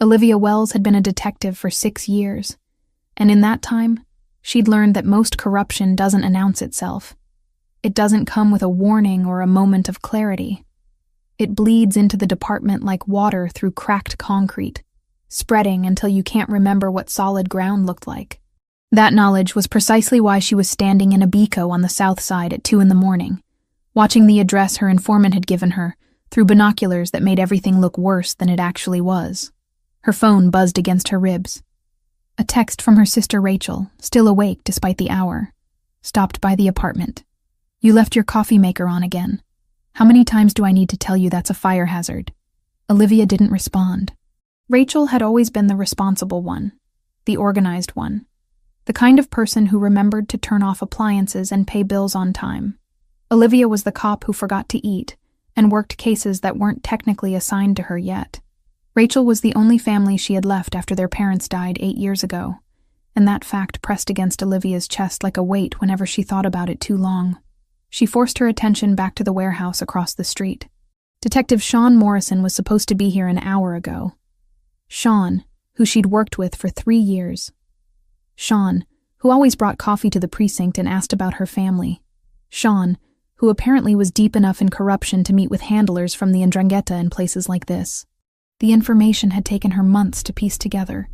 Olivia Wells had been a detective for 6 years, and in that time, she'd learned that most corruption doesn't announce itself. It doesn't come with a warning or a moment of clarity. It bleeds into the department like water through cracked concrete, spreading until you can't remember what solid ground looked like. That knowledge was precisely why she was standing in a Beco on the south side at 2 a.m, watching the address her informant had given her through binoculars that made everything look worse than it actually was. Her phone buzzed against her ribs. A text from her sister Rachel, still awake despite the hour, stopped by the apartment. "You left your coffee maker on again. How many times do I need to tell you that's a fire hazard?" Olivia didn't respond. Rachel had always been the responsible one, the organized one, the kind of person who remembered to turn off appliances and pay bills on time. Olivia was the cop who forgot to eat and worked cases that weren't technically assigned to her yet. Rachel was the only family she had left after their parents died 8 years ago, and that fact pressed against Olivia's chest like a weight whenever she thought about it too long. She forced her attention back to the warehouse across the street. Detective Sean Morrison was supposed to be here an hour ago. Sean, who she'd worked with for 3 years. Sean, who always brought coffee to the precinct and asked about her family. Sean, who apparently was deep enough in corruption to meet with handlers from the Ndrangheta in places like this. The information had taken her months to piece together,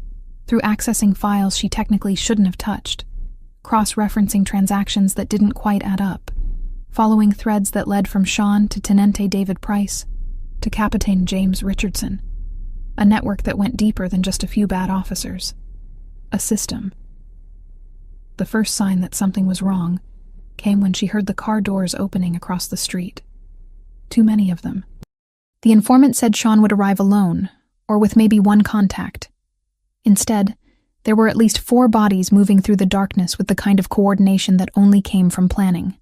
through accessing files she technically shouldn't have touched, cross-referencing transactions that didn't quite add up, following threads that led from Sean to Tenente David Price, to Captain James Richardson, a network that went deeper than just a few bad officers. A system. The first sign that something was wrong came when she heard the car doors opening across the street. Too many of them. The informant said Sean would arrive alone, or with maybe one contact. Instead, there were at least 4 bodies moving through the darkness with the kind of coordination that only came from planning.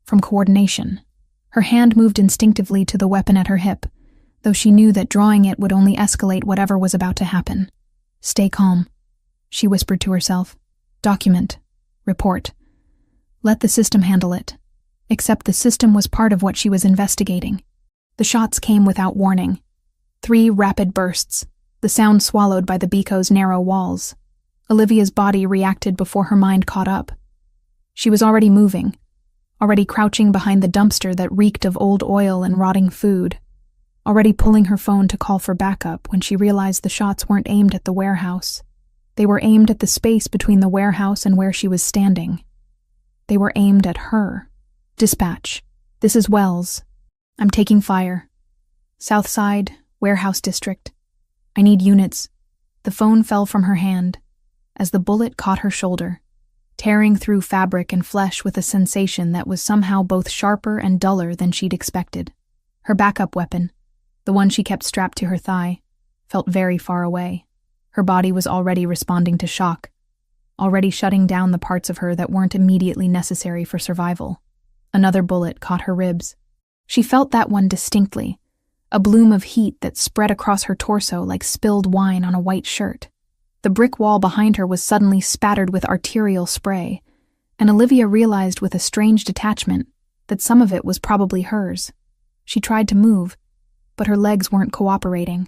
From coordination. Her hand moved instinctively to the weapon at her hip, though she knew that drawing it would only escalate whatever was about to happen. "Stay calm," she whispered to herself. "Document. Report. Let the system handle it." Except the system was part of what she was investigating. The shots came without warning. 3 rapid bursts, the sound swallowed by the Beco's narrow walls. Olivia's body reacted before her mind caught up. She was already moving, already crouching behind the dumpster that reeked of old oil and rotting food, already pulling her phone to call for backup when she realized the shots weren't aimed at the warehouse. They were aimed at the space between the warehouse and where she was standing. They were aimed at her. "Dispatch. This is Wells. I'm taking fire. South Side, Warehouse District. I need units." The phone fell from her hand as the bullet caught her shoulder, tearing through fabric and flesh with a sensation that was somehow both sharper and duller than she'd expected. Her backup weapon, the one she kept strapped to her thigh, felt very far away. Her body was already responding to shock, already shutting down the parts of her that weren't immediately necessary for survival. Another bullet caught her ribs. She felt that one distinctly, a bloom of heat that spread across her torso like spilled wine on a white shirt. The brick wall behind her was suddenly spattered with arterial spray, and Olivia realized with a strange detachment that some of it was probably hers. She tried to move, but her legs weren't cooperating.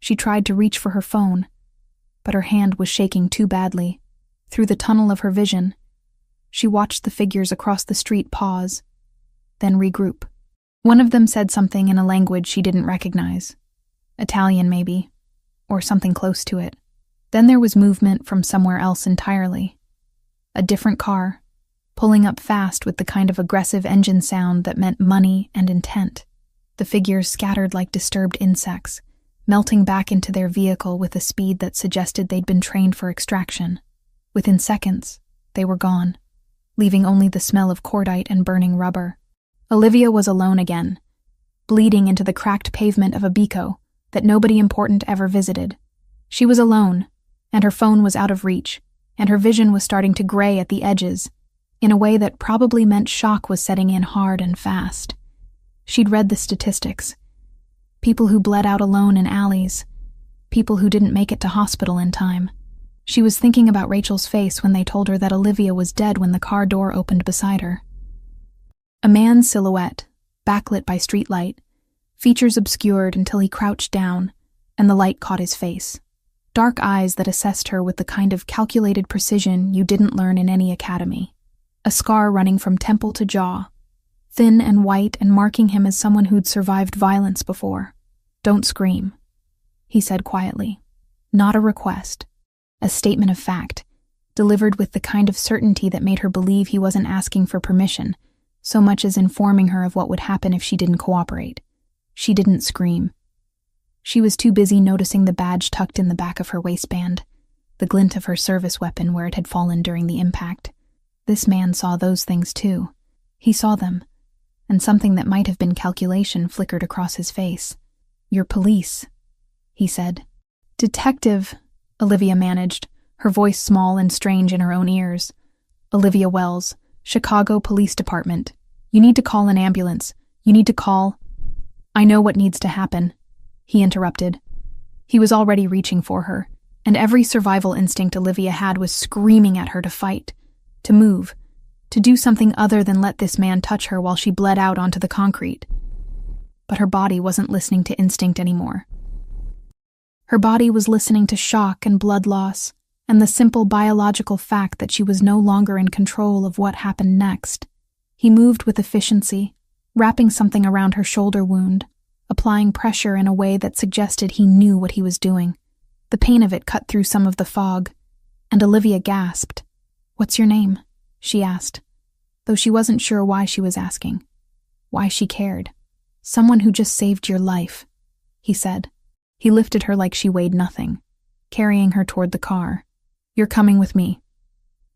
She tried to reach for her phone, but her hand was shaking too badly. Through the tunnel of her vision, she watched the figures across the street pause, then regroup. One of them said something in a language she didn't recognize. Italian, maybe, or something close to it. Then there was movement from somewhere else entirely. A different car, pulling up fast with the kind of aggressive engine sound that meant money and intent. The figures scattered like disturbed insects, melting back into their vehicle with a speed that suggested they'd been trained for extraction. Within seconds, they were gone, leaving only the smell of cordite and burning rubber. Olivia was alone again, bleeding into the cracked pavement of a Beco that nobody important ever visited. She was alone, and her phone was out of reach, and her vision was starting to gray at the edges, in a way that probably meant shock was setting in hard and fast. She'd read the statistics. People who bled out alone in alleys, people who didn't make it to hospital in time. She was thinking about Rachel's face when they told her that Olivia was dead when the car door opened beside her. A man's silhouette, backlit by streetlight, features obscured until he crouched down, and the light caught his face. Dark eyes that assessed her with the kind of calculated precision you didn't learn in any academy. A scar running from temple to jaw, thin and white and marking him as someone who'd survived violence before. "Don't scream," he said quietly. Not a request, a statement of fact, delivered with the kind of certainty that made her believe he wasn't asking for permission, so much as informing her of what would happen if she didn't cooperate. She didn't scream. She was too busy noticing the badge tucked in the back of her waistband, the glint of her service weapon where it had fallen during the impact. This man saw those things too. He saw them, and something that might have been calculation flickered across his face. "You're police," he said. "Detective," Olivia managed, her voice small and strange in her own ears. "Olivia Wells, Chicago Police Department. You need to call an ambulance. You need to call—" "I know what needs to happen," he interrupted. He was already reaching for her, and every survival instinct Olivia had was screaming at her to fight, to move, to do something other than let this man touch her while she bled out onto the concrete. But her body wasn't listening to instinct anymore. Her body was listening to shock and blood loss, and the simple biological fact that she was no longer in control of what happened next. He moved with efficiency, wrapping something around her shoulder wound, applying pressure in a way that suggested he knew what he was doing. The pain of it cut through some of the fog, and Olivia gasped. "What's your name?" she asked, though she wasn't sure why she was asking, why she cared. "Someone who just saved your life," he said. He lifted her like she weighed nothing, carrying her toward the car. "You're coming with me,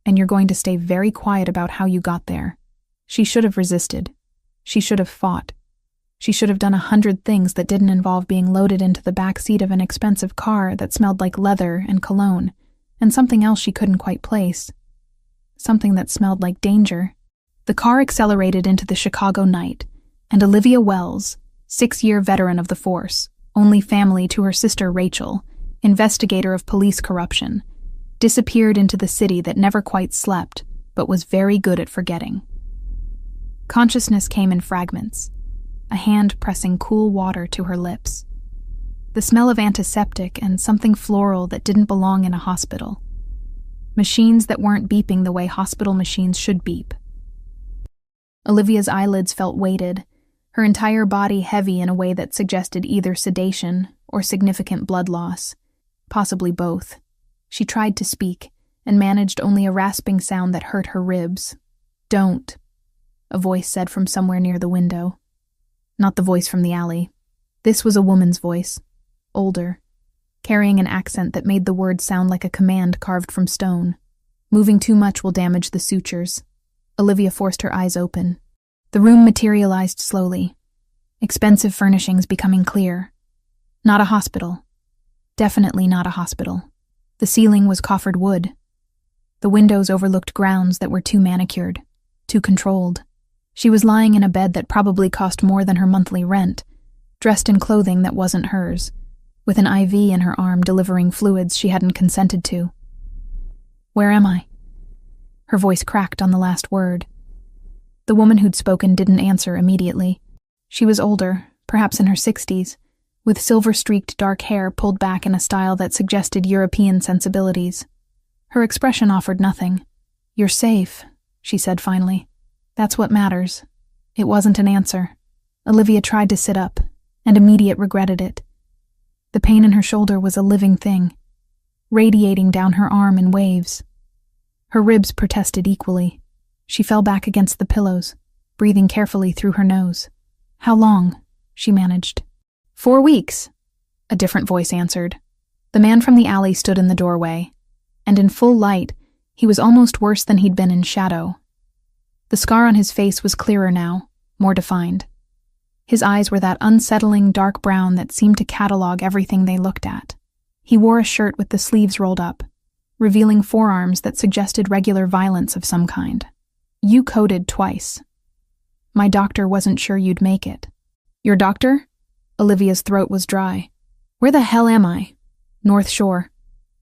and you're going to stay very quiet about how you got there." She should have resisted. She should have fought. She should have done 100 things that didn't involve being loaded into the back seat of an expensive car that smelled like leather and cologne, and something else she couldn't quite place. Something that smelled like danger. The car accelerated into the Chicago night, and Olivia Wells, 6-year veteran of the force, only family to her sister Rachel, investigator of police corruption, disappeared into the city that never quite slept, but was very good at forgetting. Consciousness came in fragments, a hand pressing cool water to her lips. The smell of antiseptic and something floral that didn't belong in a hospital. Machines that weren't beeping the way hospital machines should beep. Olivia's eyelids felt weighted, her entire body heavy in a way that suggested either sedation or significant blood loss, possibly both. She tried to speak, and managed only a rasping sound that hurt her ribs. "Don't," a voice said from somewhere near the window. Not the voice from the alley. This was a woman's voice, older, carrying an accent that made the words sound like a command carved from stone. "Moving too much will damage the sutures." Olivia forced her eyes open. The room materialized slowly, expensive furnishings becoming clear. Not a hospital. Definitely not a hospital. The ceiling was coffered wood. The windows overlooked grounds that were too manicured, too controlled. She was lying in a bed that probably cost more than her monthly rent, dressed in clothing that wasn't hers, with an IV in her arm delivering fluids she hadn't consented to. "Where am I?" Her voice cracked on the last word. The woman who'd spoken didn't answer immediately. She was older, perhaps in her 60s, with silver-streaked dark hair pulled back in a style that suggested European sensibilities. Her expression offered nothing. "You're safe," she said finally. "That's what matters." It wasn't an answer. Olivia tried to sit up, and immediately regretted it. The pain in her shoulder was a living thing, radiating down her arm in waves. Her ribs protested equally. She fell back against the pillows, breathing carefully through her nose. "How long?" she managed. 4 weeks, a different voice answered. The man from the alley stood in the doorway, and in full light, he was almost worse than he'd been in shadow. The scar on his face was clearer now, more defined. His eyes were that unsettling dark brown that seemed to catalog everything they looked at. He wore a shirt with the sleeves rolled up, revealing forearms that suggested regular violence of some kind. "You coded twice. My doctor wasn't sure you'd make it." "Your doctor?" Olivia's throat was dry. "Where the hell am I?" "North Shore,"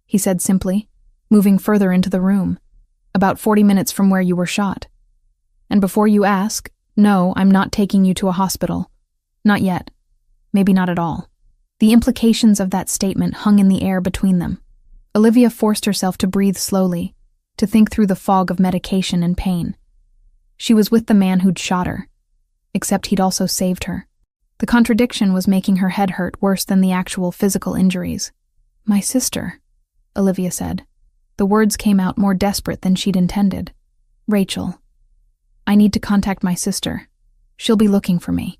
he said simply, moving further into the room. "About 40 minutes from where you were shot. And before you ask, no, I'm not taking you to a hospital. Not yet. Maybe not at all." The implications of that statement hung in the air between them. Olivia forced herself to breathe slowly, to think through the fog of medication and pain. She was with the man who'd shot her, except he'd also saved her. The contradiction was making her head hurt worse than the actual physical injuries. "My sister," Olivia said. The words came out more desperate than she'd intended. "Rachel. I need to contact my sister. She'll be looking for me."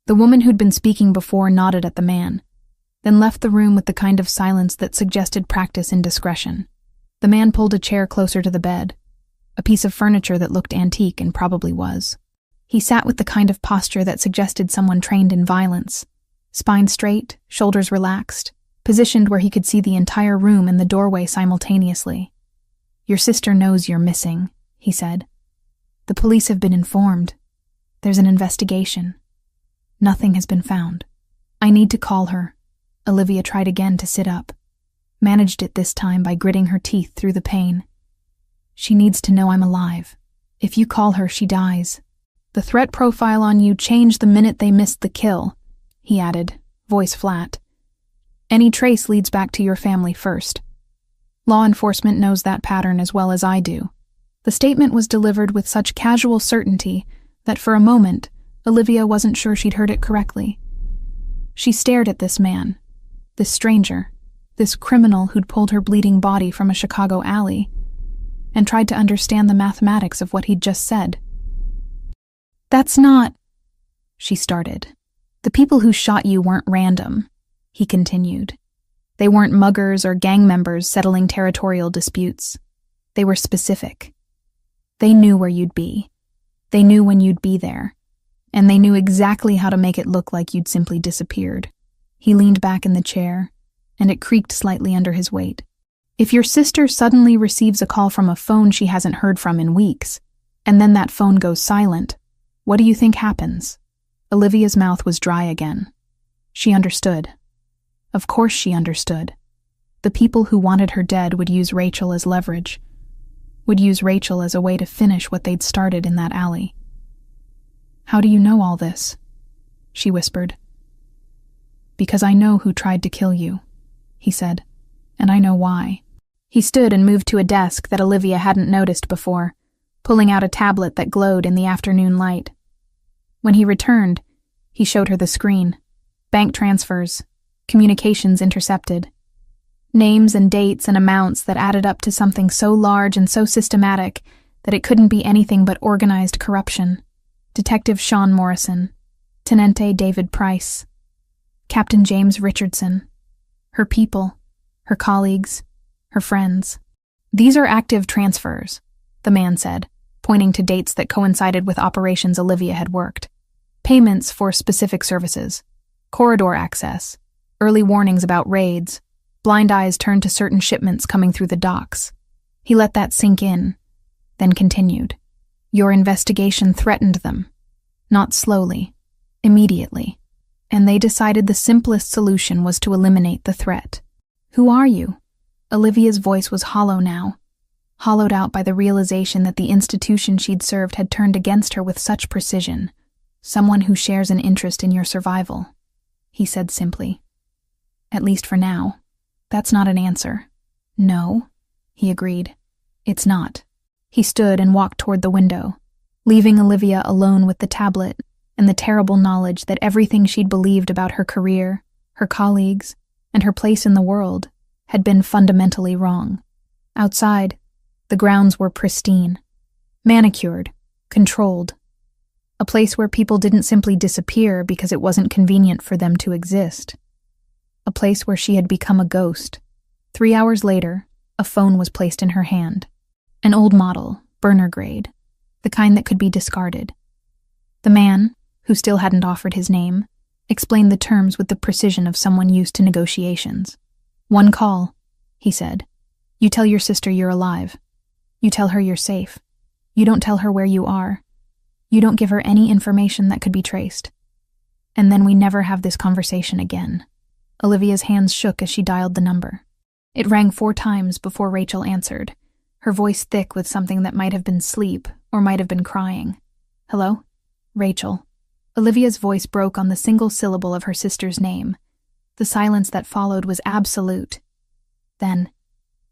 The woman who'd been speaking before nodded at the man, then left the room with the kind of silence that suggested practice in discretion. The man pulled a chair closer to the bed, a piece of furniture that looked antique and probably was. He sat with the kind of posture that suggested someone trained in violence, spine straight, shoulders relaxed, positioned where he could see the entire room and the doorway simultaneously. "Your sister knows you're missing," he said. "The police have been informed. There's an investigation. Nothing has been found. I need to call her." Olivia tried again to sit up, managed it this time by gritting her teeth through the pain. "She needs to know I'm alive. If you call her, she dies." "The threat profile on you changed the minute they missed the kill," he added, voice flat. "Any trace leads back to your family first. Law enforcement knows that pattern as well as I do." The statement was delivered with such casual certainty that for a moment, Olivia wasn't sure she'd heard it correctly. She stared at this man, this stranger, this criminal who'd pulled her bleeding body from a Chicago alley, and tried to understand the mathematics of what he'd just said. "That's not," she started. "The people who shot you weren't random," he continued. "They weren't muggers or gang members settling territorial disputes. They were specific. They knew where you'd be. They knew when you'd be there. And they knew exactly how to make it look like you'd simply disappeared." He leaned back in the chair, and it creaked slightly under his weight. "If your sister suddenly receives a call from a phone she hasn't heard from in weeks, and then that phone goes silent, what do you think happens?" Olivia's mouth was dry again. She understood. Of course she understood. The people who wanted her dead would use Rachel as leverage, would use Rachel as a way to finish what they'd started in that alley. "How do you know all this?" she whispered. "Because I know who tried to kill you," he said, "and I know why." He stood and moved to a desk that Olivia hadn't noticed before, pulling out a tablet that glowed in the afternoon light. When he returned, he showed her the screen. Bank transfers, communications intercepted. Names and dates and amounts that added up to something so large and so systematic that it couldn't be anything but organized corruption. Detective Sean Morrison, Tenente David Price, Captain James Richardson, her people, her colleagues, her friends. "These are active transfers," the man said, pointing to dates that coincided with operations Olivia had worked. "Payments for specific services, corridor access, early warnings about raids, blind eyes turned to certain shipments coming through the docks." He let that sink in, then continued. "Your investigation threatened them. Not slowly, immediately. And they decided the simplest solution was to eliminate the threat." "Who are you?" Olivia's voice was hollow now, hollowed out by the realization that the institution she'd served had turned against her with such precision. "Someone who shares an interest in your survival," he said simply. "At least for now." "That's not an answer." "No," he agreed. "It's not." He stood and walked toward the window, leaving Olivia alone with the tablet and the terrible knowledge that everything she'd believed about her career, her colleagues, and her place in the world had been fundamentally wrong. Outside, the grounds were pristine, manicured, controlled. A place where people didn't simply disappear because it wasn't convenient for them to exist. A place where she had become a ghost. 3 hours later, a phone was placed in her hand. An old model, burner grade, the kind that could be discarded. The man, who still hadn't offered his name, explained the terms with the precision of someone used to negotiations. "One call," he said. "You tell your sister you're alive. You tell her you're safe. You don't tell her where you are. You don't give her any information that could be traced. And then we never have this conversation again." Olivia's hands shook as she dialed the number. It rang 4 times before Rachel answered, her voice thick with something that might have been sleep or might have been crying. "Hello? Rachel." Olivia's voice broke on the single syllable of her sister's name, The silence that followed was absolute. Then,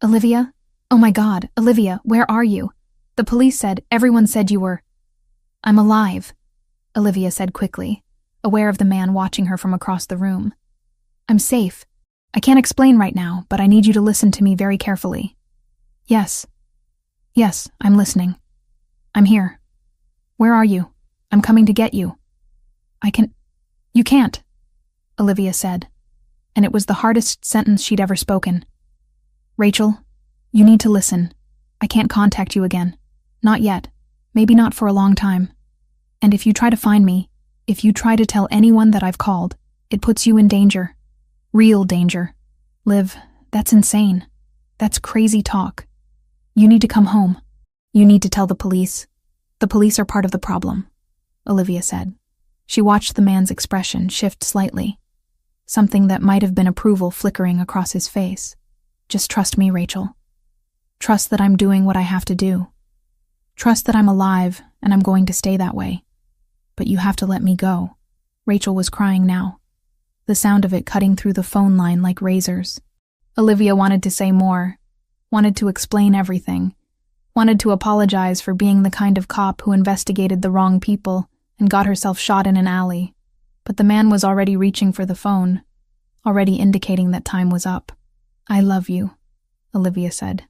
"Olivia? Oh my God, Olivia, where are you? The police said, everyone said you were—" "I'm alive," Olivia said quickly, aware of the man watching her from across the room. "I'm safe. I can't explain right now, but I need you to listen to me very carefully." Yes, I'm listening. I'm here. Where are you? I'm coming to get you." You can't," Olivia said, and it was the hardest sentence she'd ever spoken. "Rachel, you need to listen. I can't contact you again. Not yet. Maybe not for a long time. And if you try to find me, if you try to tell anyone that I've called, it puts you in danger. Real danger. Liv, that's insane. That's crazy talk. You need to come home. You need to tell the police. The police are part of the problem," Olivia said. She watched the man's expression shift slightly, something that might have been approval flickering across his face. "Just trust me, Rachel. Trust that I'm doing what I have to do. Trust that I'm alive and I'm going to stay that way. But you have to let me go." Rachel was crying now, the sound of it cutting through the phone line like razors. Olivia wanted to say more, wanted to explain everything, wanted to apologize for being the kind of cop who investigated the wrong people and got herself shot in an alley. But the man was already reaching for the phone, already indicating that time was up. "I love you," Olivia said.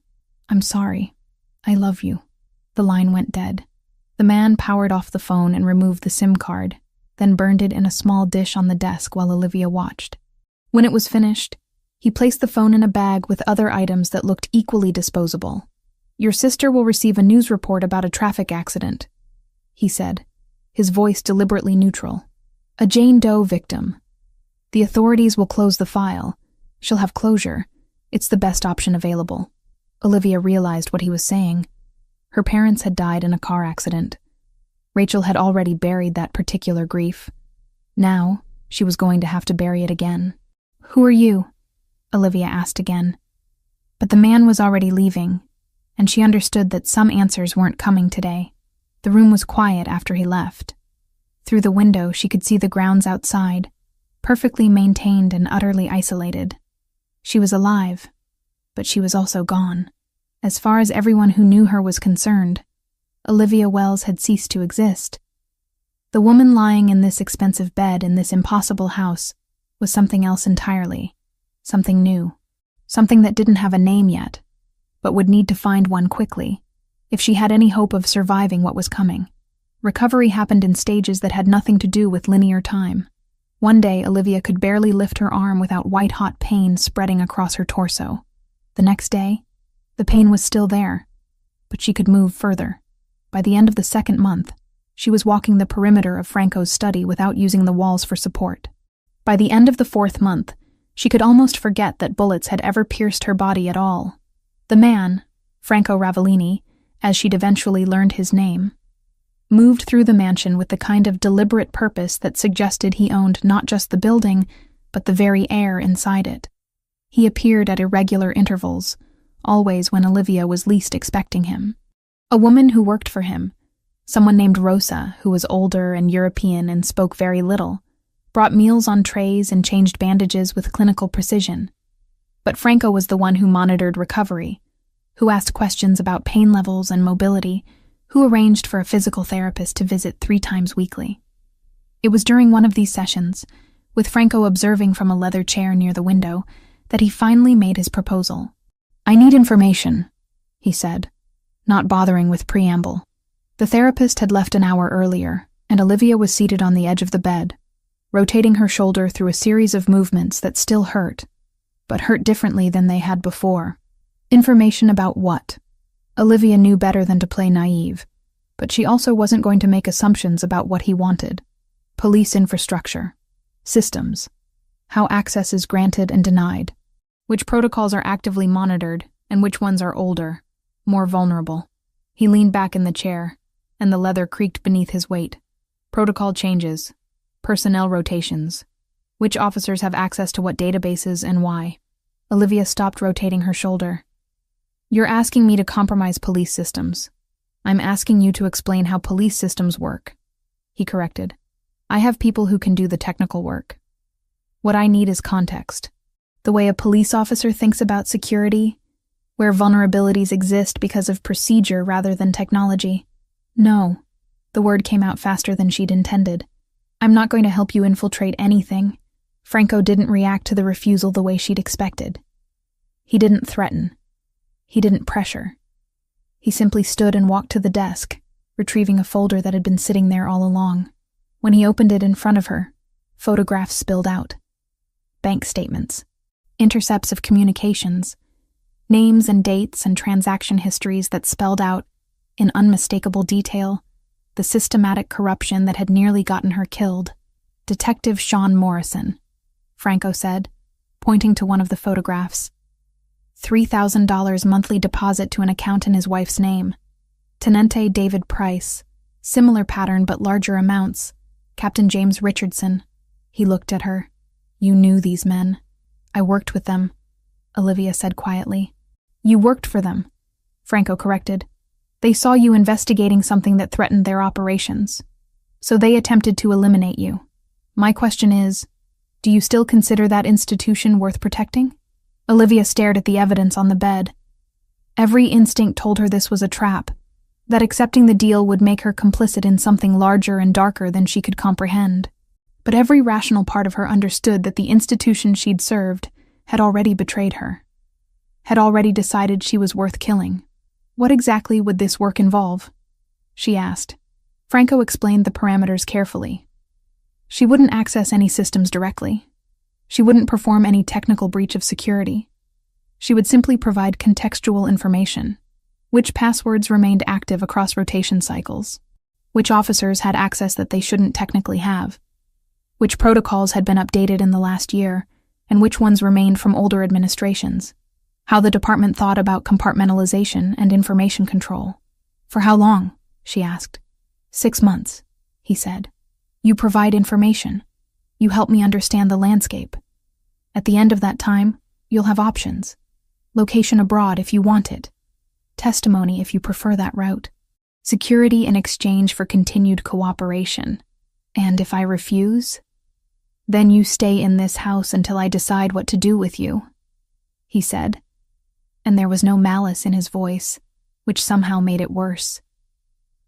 "I'm sorry. I love you." The line went dead. The man powered off the phone and removed the SIM card, then burned it in a small dish on the desk while Olivia watched. When it was finished, he placed the phone in a bag with other items that looked equally disposable. "Your sister will receive a news report about a traffic accident," he said, his voice deliberately neutral. "A Jane Doe victim. The authorities will close the file. She'll have closure. It's the best option available." Olivia realized what he was saying. Her parents had died in a car accident. Rachel had already buried that particular grief. Now, she was going to have to bury it again. "Who are you?" Olivia asked again. But the man was already leaving, and she understood that some answers weren't coming today. The room was quiet after he left. Through the window, she could see the grounds outside, perfectly maintained and utterly isolated. She was alive, but she was also gone. As far as everyone who knew her was concerned, Olivia Wells had ceased to exist. The woman lying in this expensive bed in this impossible house was something else entirely, something new, something that didn't have a name yet, but would need to find one quickly, if she had any hope of surviving what was coming. Recovery happened in stages that had nothing to do with linear time. One day, Olivia could barely lift her arm without white-hot pain spreading across her torso. The next day, the pain was still there, but she could move further. By the end of the second month, she was walking the perimeter of Franco's study without using the walls for support. By the end of the fourth month, she could almost forget that bullets had ever pierced her body at all. The man, Franco Ravellini, as she'd eventually learned his name, moved through the mansion with the kind of deliberate purpose that suggested he owned not just the building, but the very air inside it. He appeared at irregular intervals, always when Olivia was least expecting him. A woman who worked for him, someone named Rosa, who was older and European and spoke very little, brought meals on trays and changed bandages with clinical precision. But Franco was the one who monitored recovery, who asked questions about pain levels and mobility, who arranged for a physical therapist to visit 3 times weekly. It was during one of these sessions, with Franco observing from a leather chair near the window, that he finally made his proposal. "I need information," he said, not bothering with preamble. The therapist had left an hour earlier, and Olivia was seated on the edge of the bed, rotating her shoulder through a series of movements that still hurt, but hurt differently than they had before. Information about what? Olivia knew better than to play naive, but she also wasn't going to make assumptions about what he wanted. Police infrastructure, systems, how access is granted and denied, which protocols are actively monitored and which ones are older, more vulnerable. He leaned back in the chair, and the leather creaked beneath his weight. Protocol changes, personnel rotations, which officers have access to what databases and why. Olivia stopped rotating her shoulder. "You're asking me to compromise police systems. I'm asking you to explain how police systems work," he corrected. "I have people who can do the technical work." What I need is context. The way a police officer thinks about security, where vulnerabilities exist because of procedure rather than technology. No. The word came out faster than she'd intended. I'm not going to help you infiltrate anything. Franco didn't react to the refusal the way she'd expected. He didn't threaten. He didn't pressure. He simply stood and walked to the desk, retrieving a folder that had been sitting there all along. When he opened it in front of her, photographs spilled out. Bank statements, intercepts of communications, names and dates and transaction histories that spelled out, in unmistakable detail, the systematic corruption that had nearly gotten her killed. Detective Sean Morrison, Franco said, pointing to one of the photographs. $3,000 monthly deposit to an account in his wife's name. Tenente David Price, similar pattern but larger amounts. Captain James Richardson. He looked at her. You knew these men. I worked with them, Olivia said quietly. You worked for them, Franco corrected. They saw you investigating something that threatened their operations, so they attempted to eliminate you. My question is, do you still consider that institution worth protecting? Olivia stared at the evidence on the bed. Every instinct told her this was a trap, that accepting the deal would make her complicit in something larger and darker than she could comprehend. But every rational part of her understood that the institution she'd served had already betrayed her, had already decided she was worth killing. What exactly would this work involve? She asked. Franco explained the parameters carefully. She wouldn't access any systems directly. She wouldn't perform any technical breach of security. She would simply provide contextual information. Which passwords remained active across rotation cycles? Which officers had access that they shouldn't technically have? Which protocols had been updated in the last year, and which ones remained from older administrations? How the department thought about compartmentalization and information control. For how long? She asked. 6 months, he said. You provide information. You help me understand the landscape. At the end of that time, you'll have options. Location abroad if you want it. Testimony if you prefer that route. Security in exchange for continued cooperation. And if I refuse, then you stay in this house until I decide what to do with you, he said. And there was no malice in his voice, which somehow made it worse.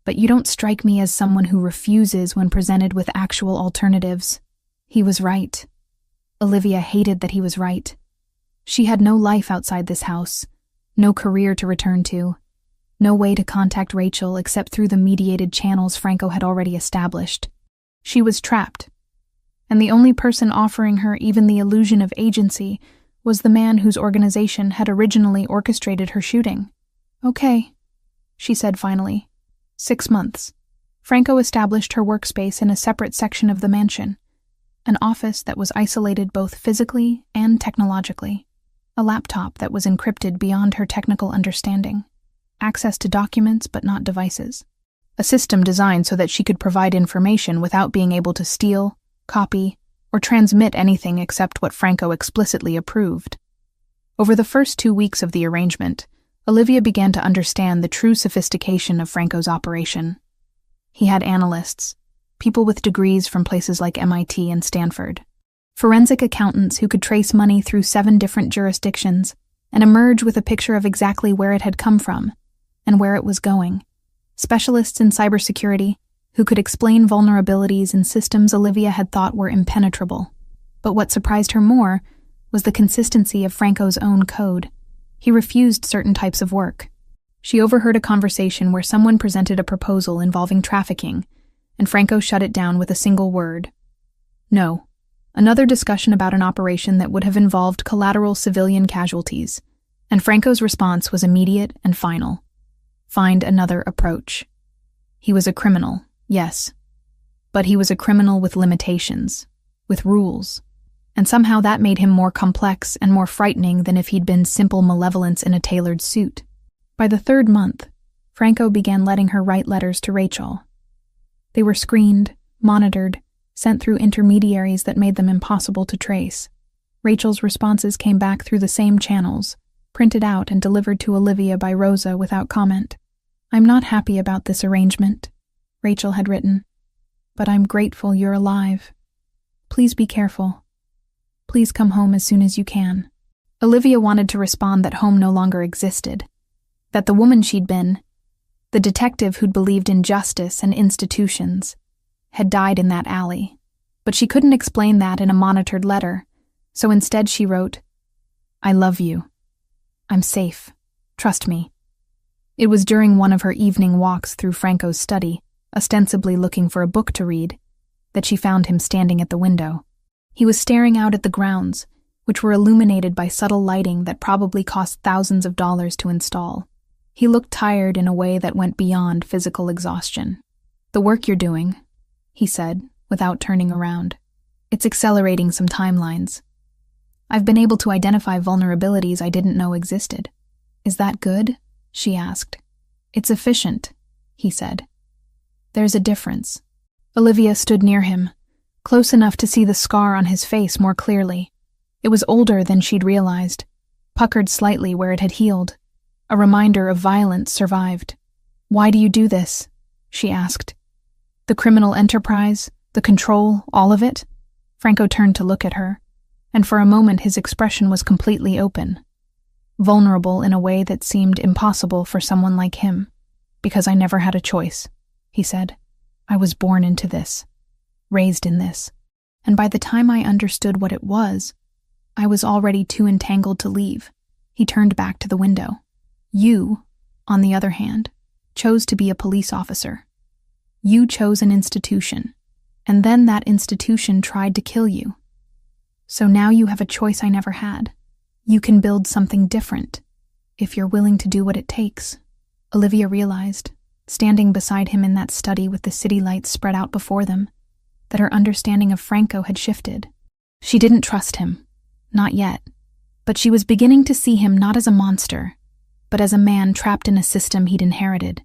But you don't strike me as someone who refuses when presented with actual alternatives. He was right. Olivia hated that he was right. She had no life outside this house, no career to return to, no way to contact Rachel except through the mediated channels Franco had already established. She was trapped, and the only person offering her even the illusion of agency was the man whose organization had originally orchestrated her shooting. Okay, she said finally. 6 months. Franco established her workspace in a separate section of the mansion, an office that was isolated both physically and technologically, a laptop that was encrypted beyond her technical understanding, access to documents but not devices, a system designed so that she could provide information without being able to steal, copy, or transmit anything except what Franco explicitly approved. Over the first 2 weeks of the arrangement, Olivia began to understand the true sophistication of Franco's operation. He had analysts, people with degrees from places like MIT and Stanford, forensic accountants who could trace money through 7 different jurisdictions and emerge with a picture of exactly where it had come from and where it was going, specialists in cybersecurity who could explain vulnerabilities in systems Olivia had thought were impenetrable. But what surprised her more was the consistency of Franco's own code. He refused certain types of work. She overheard a conversation where someone presented a proposal involving trafficking, and Franco shut it down with a single word. No. Another discussion about an operation that would have involved collateral civilian casualties, and Franco's response was immediate and final. Find another approach. He was a criminal, yes, but he was a criminal with limitations, with rules, and somehow that made him more complex and more frightening than if he'd been simple malevolence in a tailored suit. By the 3rd month, Franco began letting her write letters to Rachel. They were screened, monitored, sent through intermediaries that made them impossible to trace. Rachel's responses came back through the same channels, printed out and delivered to Olivia by Rosa without comment. I'm not happy about this arrangement, Rachel had written, but I'm grateful you're alive. Please be careful. Please come home as soon as you can. Olivia wanted to respond that home no longer existed, that the woman she'd been, the detective who'd believed in justice and institutions, had died in that alley. But she couldn't explain that in a monitored letter, so instead she wrote, "I love you. I'm safe. Trust me." It was during one of her evening walks through Franco's study, ostensibly looking for a book to read, that she found him standing at the window. He was staring out at the grounds, which were illuminated by subtle lighting that probably cost thousands of dollars to install. He looked tired in a way that went beyond physical exhaustion. "The work you're doing," he said, without turning around. "It's accelerating some timelines. I've been able to identify vulnerabilities I didn't know existed." "Is that good?" she asked. "It's efficient," he said. "There's a difference." Olivia stood near him, close enough to see the scar on his face more clearly. It was older than she'd realized, puckered slightly where it had healed. A reminder of violence survived. "Why do you do this?" she asked. "The criminal enterprise, the control, all of it?" Franco turned to look at her, and for a moment his expression was completely open, vulnerable in a way that seemed impossible for someone like him. "Because I never had a choice," he said. "I was born into this, raised in this, and by the time I understood what it was, I was already too entangled to leave." He turned back to the window. "You, on the other hand, chose to be a police officer. You chose an institution, and then that institution tried to kill you. So now you have a choice I never had. You can build something different, if you're willing to do what it takes." Olivia realized, standing beside him in that study with the city lights spread out before them, that her understanding of Franco had shifted. She didn't trust him, not yet, but she was beginning to see him not as a monster, but as a man trapped in a system he'd inherited,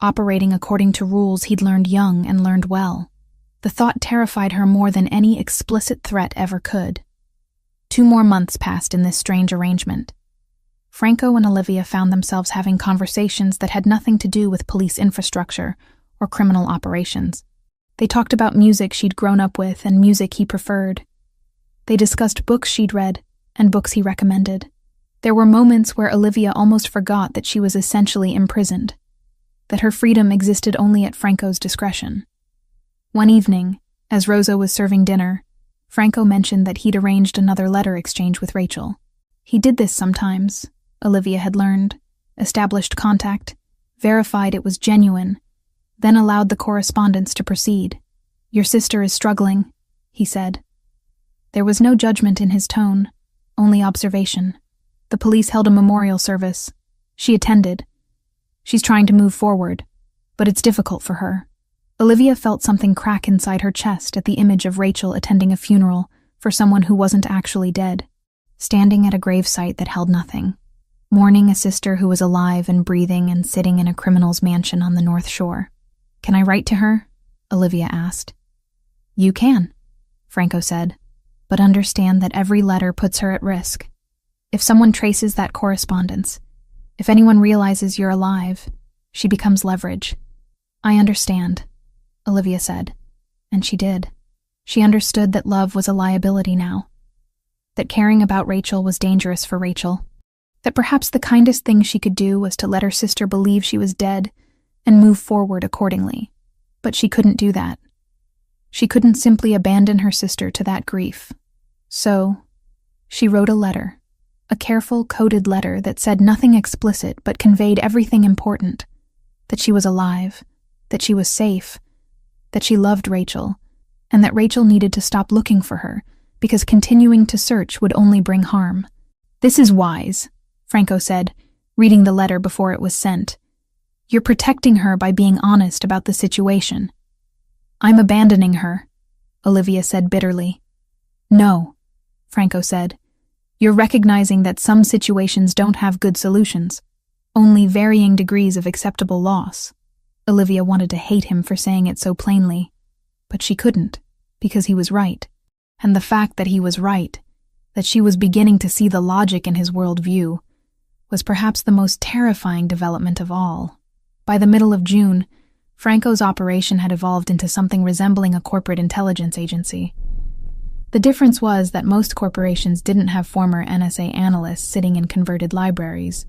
operating according to rules he'd learned young and learned well. The thought terrified her more than any explicit threat ever could. 2 more months passed in this strange arrangement. Franco and Olivia found themselves having conversations that had nothing to do with police infrastructure or criminal operations. They talked about music she'd grown up with and music he preferred. They discussed books she'd read and books he recommended. There were moments where Olivia almost forgot that she was essentially imprisoned, that her freedom existed only at Franco's discretion. One evening, as Rosa was serving dinner, Franco mentioned that he'd arranged another letter exchange with Rachel. He did this sometimes, Olivia had learned, established contact, verified it was genuine, then allowed the correspondence to proceed. "Your sister is struggling," he said. There was no judgment in his tone, only observation. The police held a memorial service. She attended. She's trying to move forward, but it's difficult for her. Olivia felt something crack inside her chest at the image of Rachel attending a funeral for someone who wasn't actually dead, standing at a gravesite that held nothing, mourning a sister who was alive and breathing and sitting in a criminal's mansion on the North Shore. "Can I write to her?" Olivia asked. "You can," Franco said, "but understand that every letter puts her at risk. If someone traces that correspondence, if anyone realizes you're alive, she becomes leverage." "I understand," Olivia said, and she did. She understood that love was a liability now, that caring about Rachel was dangerous for Rachel, that perhaps the kindest thing she could do was to let her sister believe she was dead and move forward accordingly. But she couldn't do that. She couldn't simply abandon her sister to that grief. So, she wrote a letter, a careful, coded letter that said nothing explicit but conveyed everything important, that she was alive, that she was safe, that she loved Rachel, and that Rachel needed to stop looking for her because continuing to search would only bring harm. "This is wise," Franco said, reading the letter before it was sent. "You're protecting her by being honest about the situation." "I'm abandoning her," Olivia said bitterly. "No," Franco said. "You're recognizing that some situations don't have good solutions, only varying degrees of acceptable loss." Olivia wanted to hate him for saying it so plainly, but she couldn't, because he was right. And the fact that he was right, that she was beginning to see the logic in his worldview, was perhaps the most terrifying development of all. By the middle of June, Franco's operation had evolved into something resembling a corporate intelligence agency. The difference was that most corporations didn't have former NSA analysts sitting in converted libraries,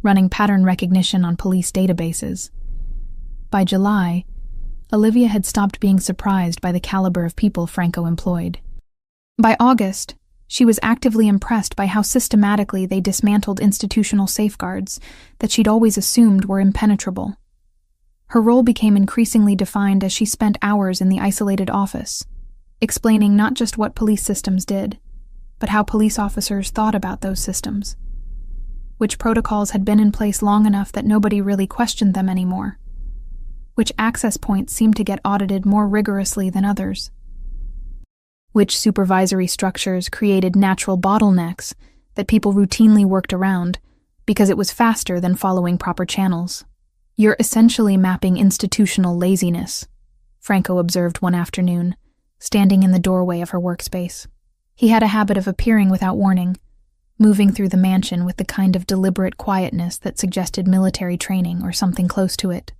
running pattern recognition on police databases. By July, Olivia had stopped being surprised by the caliber of people Franco employed. By August, she was actively impressed by how systematically they dismantled institutional safeguards that she'd always assumed were impenetrable. Her role became increasingly defined as she spent hours in the isolated office, explaining not just what police systems did, but how police officers thought about those systems, which protocols had been in place long enough that nobody really questioned them anymore, which access points seemed to get audited more rigorously than others, which supervisory structures created natural bottlenecks that people routinely worked around because it was faster than following proper channels. "You're essentially mapping institutional laziness," Franco observed one afternoon, standing in the doorway of her workspace. He had a habit of appearing without warning, moving through the mansion with the kind of deliberate quietness that suggested military training or something close to it.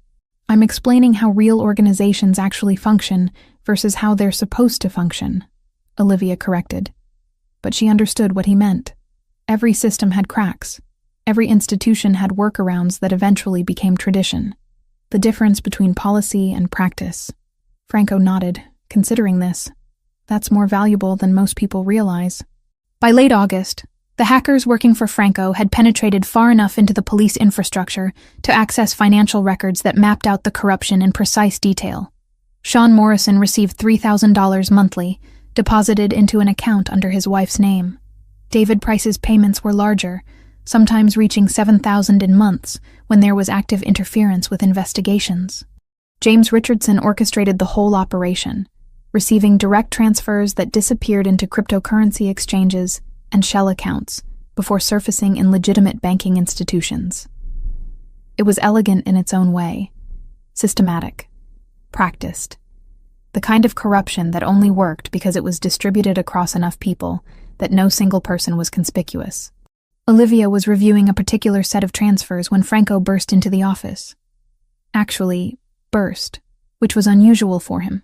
"I'm explaining how real organizations actually function versus how they're supposed to function," Olivia corrected. But she understood what he meant. Every system had cracks. Every institution had workarounds that eventually became tradition. The difference between policy and practice. Franco nodded, considering this. That's more valuable than most people realize. By late August, the hackers working for Franco had penetrated far enough into the police infrastructure to access financial records that mapped out the corruption in precise detail. Sean Morrison received $3,000 monthly, deposited into an account under his wife's name. David Price's payments were larger, sometimes reaching $7,000 in months when there was active interference with investigations. James Richardson orchestrated the whole operation, receiving direct transfers that disappeared into cryptocurrency exchanges and shell accounts before surfacing in legitimate banking institutions. It was elegant in its own way, systematic, practiced. The kind of corruption that only worked because it was distributed across enough people that no single person was conspicuous. Olivia was reviewing a particular set of transfers when Franco burst into the office. Actually, burst, which was unusual for him.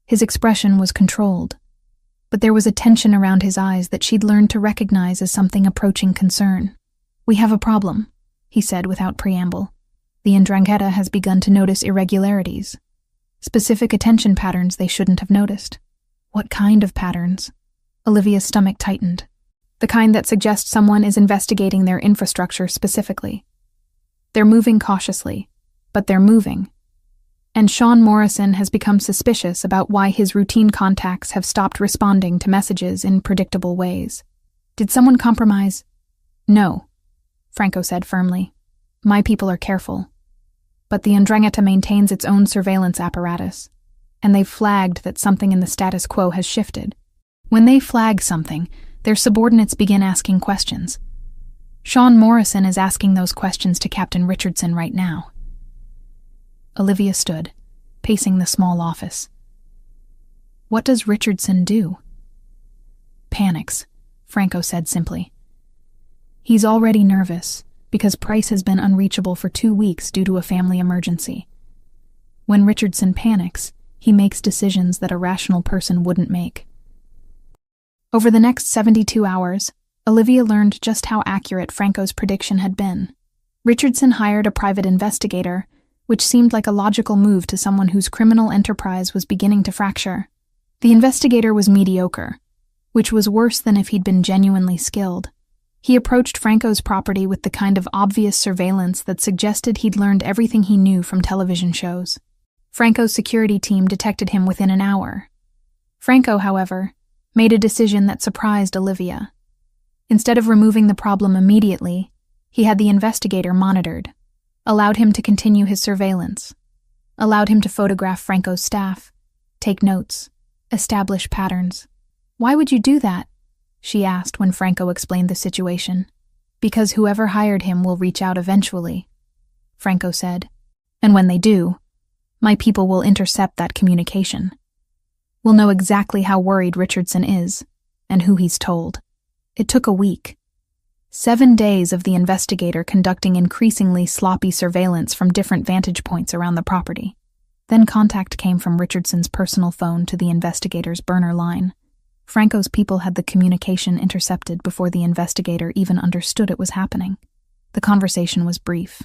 His expression was controlled, but there was a tension around his eyes that she'd learned to recognize as something approaching concern. "We have a problem," he said without preamble. "The Ndrangheta has begun to notice irregularities. Specific attention patterns they shouldn't have noticed." "What kind of patterns?" Olivia's stomach tightened. "The kind that suggests someone is investigating their infrastructure specifically. They're moving cautiously, but they're moving. And Sean Morrison has become suspicious about why his routine contacts have stopped responding to messages in predictable ways." "Did someone compromise?" "No," Franco said firmly. "My people are careful. But the Ndrangheta maintains its own surveillance apparatus, and they've flagged that something in the status quo has shifted. When they flag something, their subordinates begin asking questions. Sean Morrison is asking those questions to Captain Richardson right now." Olivia stood, pacing the small office. "What does Richardson do?" "Panics," Franco said simply. "He's already nervous because Price has been unreachable for 2 weeks due to a family emergency. When Richardson panics, he makes decisions that a rational person wouldn't make." Over the next 72 hours, Olivia learned just how accurate Franco's prediction had been. Richardson hired a private investigator, which seemed like a logical move to someone whose criminal enterprise was beginning to fracture. The investigator was mediocre, which was worse than if he'd been genuinely skilled. He approached Franco's property with the kind of obvious surveillance that suggested he'd learned everything he knew from television shows. Franco's security team detected him within an hour. Franco, however, made a decision that surprised Olivia. Instead of removing the problem immediately, he had the investigator monitored, allowed him to continue his surveillance, allowed him to photograph Franco's staff, take notes, establish patterns. "Why would you do that?" she asked when Franco explained the situation. "Because whoever hired him will reach out eventually," Franco said. "And when they do, my people will intercept that communication. We'll know exactly how worried Richardson is, and who he's told." It took a week. 7 days of the investigator conducting increasingly sloppy surveillance from different vantage points around the property. Then contact came from Richardson's personal phone to the investigator's burner line. Franco's people had the communication intercepted before the investigator even understood it was happening. The conversation was brief.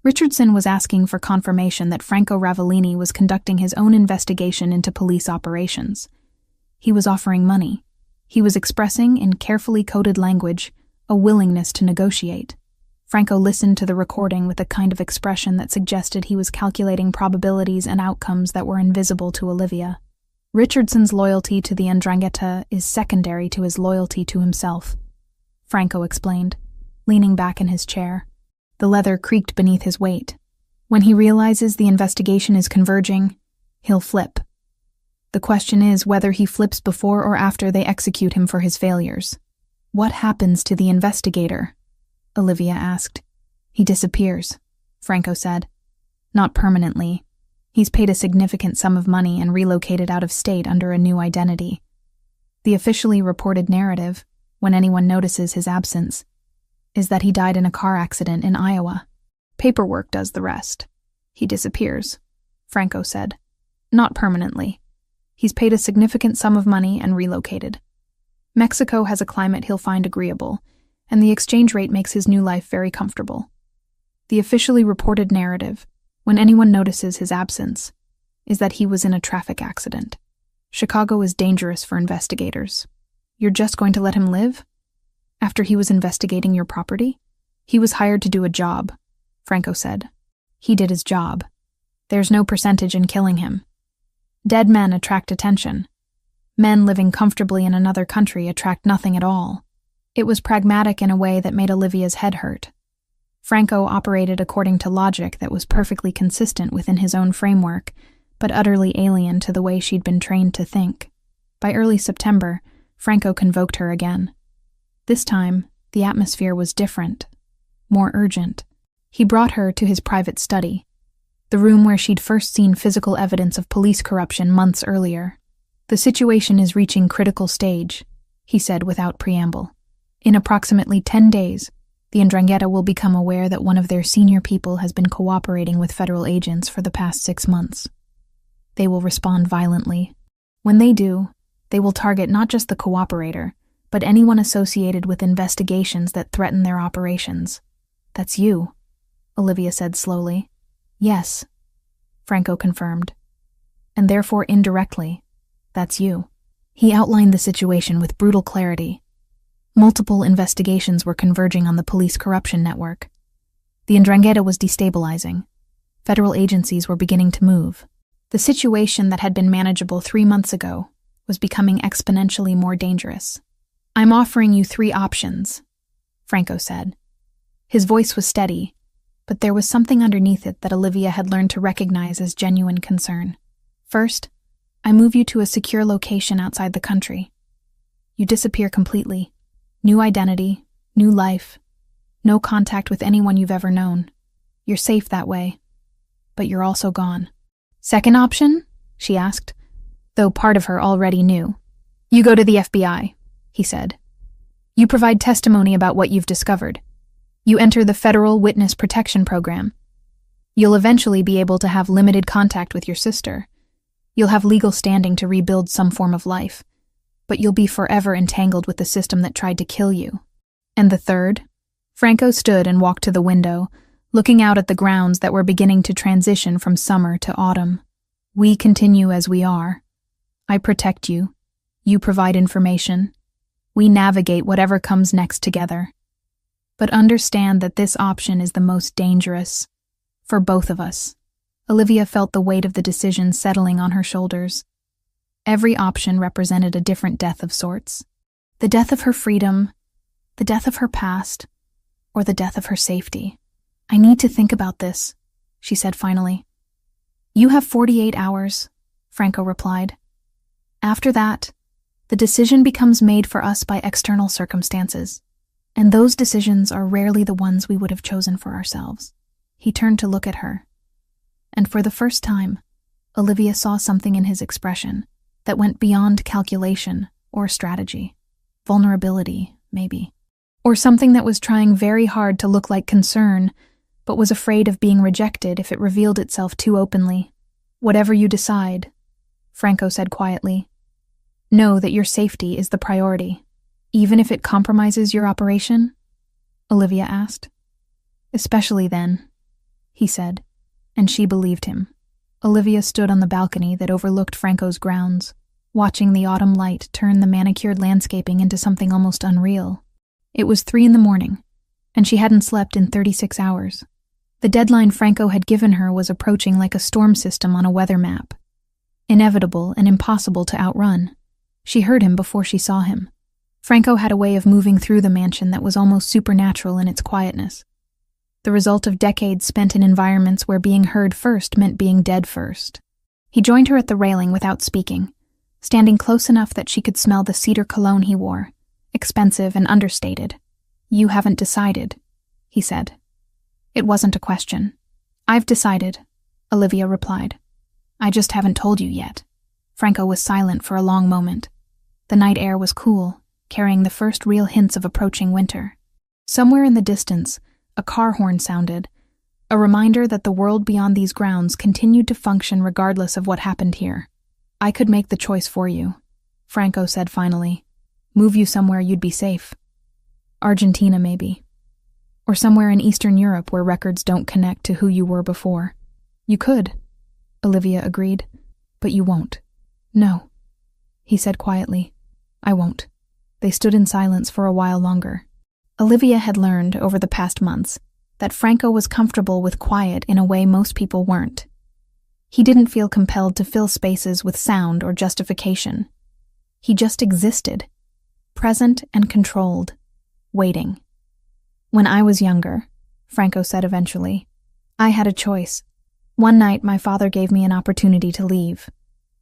Richardson was asking for confirmation that Franco Ravellini was conducting his own investigation into police operations. He was offering money. He was expressing, in carefully coded language, a willingness to negotiate. Franco listened to the recording with a kind of expression that suggested he was calculating probabilities and outcomes that were invisible to Olivia. Richardson's loyalty to the 'Ndrangheta is secondary to his loyalty to himself, Franco explained, leaning back in his chair. The leather creaked beneath his weight. When he realizes the investigation is converging, he'll flip. The question is whether he flips before or after they execute him for his failures. What happens to the investigator? Olivia asked. He disappears, Franco said. Not permanently. He's paid a significant sum of money and relocated out of state under a new identity. The officially reported narrative, when anyone notices his absence, is that he died in a car accident in Iowa. Paperwork does the rest. He disappears, Franco said. Not permanently. He's paid a significant sum of money and relocated. Mexico has a climate he'll find agreeable, and the exchange rate makes his new life very comfortable. The officially reported narrative, when anyone notices his absence, is that he was in a traffic accident. Chicago is dangerous for investigators. You're just going to let him live? After he was investigating your property? He was hired to do a job, Franco said. He did his job. There's no percentage in killing him. Dead men attract attention. Men living comfortably in another country attract nothing at all. It was pragmatic in a way that made Olivia's head hurt. Franco operated according to logic that was perfectly consistent within his own framework, but utterly alien to the way she'd been trained to think. By early September, Franco convoked her again. This time, the atmosphere was different, more urgent. He brought her to his private study, the room where she'd first seen physical evidence of police corruption months earlier. The situation is reaching critical stage, he said without preamble. In approximately 10 days, the 'Ndrangheta will become aware that one of their senior people has been cooperating with federal agents for the past 6 months. They will respond violently. When they do, they will target not just the cooperator, but anyone associated with investigations that threaten their operations. That's you, Olivia said slowly. Yes, Franco confirmed. And therefore indirectly, that's you. He outlined the situation with brutal clarity. Multiple investigations were converging on the police corruption network. The 'Ndrangheta was destabilizing. Federal agencies were beginning to move. The situation that had been manageable 3 months ago was becoming exponentially more dangerous. I'm offering you 3 options, Franco said. His voice was steady, but there was something underneath it that Olivia had learned to recognize as genuine concern. First, I move you to a secure location outside the country. You disappear completely. New identity, new life, no contact with anyone you've ever known. You're safe that way, but you're also gone. Second option? She asked, though part of her already knew. You go to the FBI, he said. You provide testimony about what you've discovered. You enter the Federal Witness Protection Program. You'll eventually be able to have limited contact with your sister. You'll have legal standing to rebuild some form of life, but you'll be forever entangled with the system that tried to kill you. And the third? Franco stood and walked to the window, looking out at the grounds that were beginning to transition from summer to autumn. We continue as we are. I protect you. You provide information. We navigate whatever comes next together. But understand that this option is the most dangerous. For both of us. Olivia felt the weight of the decision settling on her shoulders. Every option represented a different death of sorts. The death of her freedom, the death of her past, or the death of her safety. I need to think about this, she said finally. You have 48 hours, Franco replied. After that, the decision becomes made for us by external circumstances, and those decisions are rarely the ones we would have chosen for ourselves. He turned to look at her, and for the first time, Olivia saw something in his expression that went beyond calculation or strategy. Vulnerability, maybe. Or something that was trying very hard to look like concern, but was afraid of being rejected if it revealed itself too openly. Whatever you decide, Franco said quietly, Know that your safety is the priority, even if it compromises your operation? Olivia asked. Especially then, he said, and she believed him. Olivia stood on the balcony that overlooked Franco's grounds, watching the autumn light turn the manicured landscaping into something almost unreal. It was 3 a.m, and she hadn't slept in 36 hours. The deadline Franco had given her was approaching like a storm system on a weather map. Inevitable and impossible to outrun. She heard him before she saw him. Franco had a way of moving through the mansion that was almost supernatural in its quietness. The result of decades spent in environments where being heard first meant being dead first. He joined her at the railing without speaking, standing close enough that she could smell the cedar cologne he wore, expensive and understated. "You haven't decided," he said. It wasn't a question. "I've decided," Olivia replied. "I just haven't told you yet." Franco was silent for a long moment. The night air was cool, carrying the first real hints of approaching winter. Somewhere in the distance, a car horn sounded, a reminder that the world beyond these grounds continued to function regardless of what happened here. "I could make the choice for you," Franco said finally. "Move you somewhere you'd be safe. Argentina, maybe. Or somewhere in Eastern Europe where records don't connect to who you were before." "You could," Olivia agreed, "but you won't." "No," he said quietly. "I won't." They stood in silence for a while longer. Olivia had learned, over the past months, that Franco was comfortable with quiet in a way most people weren't. He didn't feel compelled to fill spaces with sound or justification. He just existed, present and controlled, waiting. "When I was younger," Franco said eventually, "I had a choice. One night my father gave me an opportunity to leave,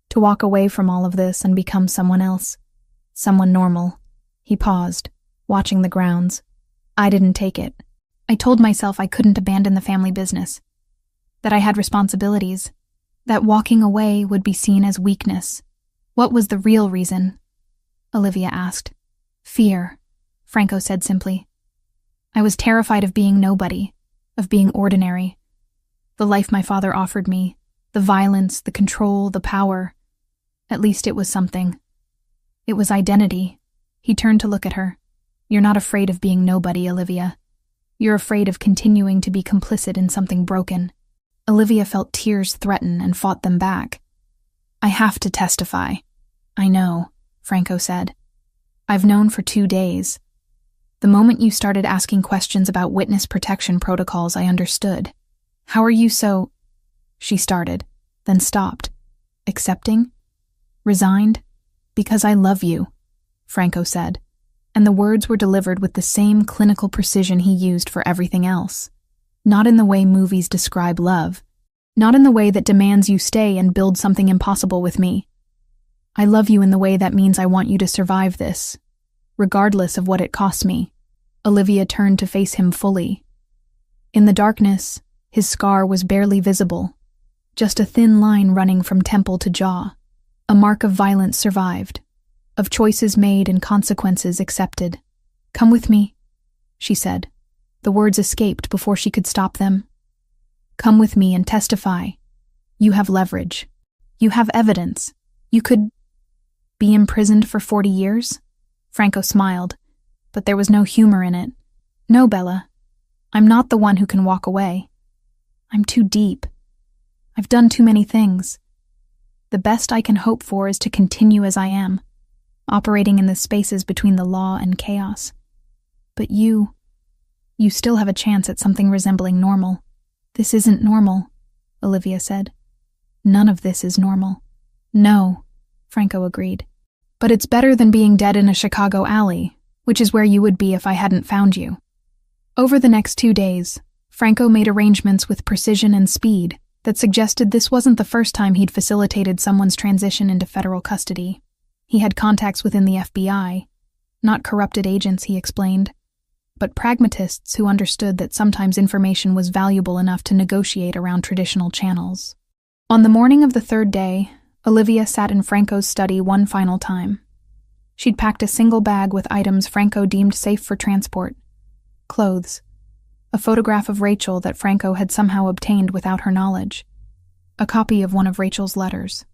to walk away from all of this and become someone else, someone normal." He paused, watching the grounds. "I didn't take it. I told myself I couldn't abandon the family business, that I had responsibilities, that walking away would be seen as weakness." "What was the real reason?" Olivia asked. "Fear," Franco said simply. "I was terrified of being nobody, of being ordinary. The life my father offered me, the violence, the control, the power. At least it was something. It was identity." He turned to look at her. "You're not afraid of being nobody, Olivia. You're afraid of continuing to be complicit in something broken." Olivia felt tears threaten and fought them back. "I have to testify." "I know," Franco said. "I've known for 2 days. The moment you started asking questions about witness protection protocols, I understood. How are you so—" She started, then stopped. "Accepting? Resigned? Because I love you," Franco said, and the words were delivered with the same clinical precision he used for everything else. Not in the way movies describe love, not in the way that demands you stay and build something impossible with me. I love you in the way that means I want you to survive this, regardless of what it costs me. Olivia turned to face him fully. In the darkness, his scar was barely visible, just a thin line running from temple to jaw. A mark of violence survived, of choices made and consequences accepted. "Come with me," she said. The words escaped before she could stop them. "Come with me and testify. You have leverage. You have evidence. You could be imprisoned for 40 years? Franco smiled, but there was no humor in it. "No, Bella. I'm not the one who can walk away. I'm too deep. I've done too many things. The best I can hope for is to continue as I am, operating in the spaces between the law and chaos. But you still have a chance at something resembling normal." "This isn't normal," Olivia said. "None of this is normal." "No," Franco agreed. "But it's better than being dead in a Chicago alley, which is where you would be if I hadn't found you." Over the next 2 days, Franco made arrangements with precision and speed that suggested this wasn't the first time he'd facilitated someone's transition into federal custody. He had contacts within the FBI, not corrupted agents, he explained, but pragmatists who understood that sometimes information was valuable enough to negotiate around traditional channels. On the morning of the 3rd day, Olivia sat in Franco's study one final time. She'd packed a single bag with items Franco deemed safe for transport. Clothes. A photograph of Rachel that Franco had somehow obtained without her knowledge. A copy of one of Rachel's letters.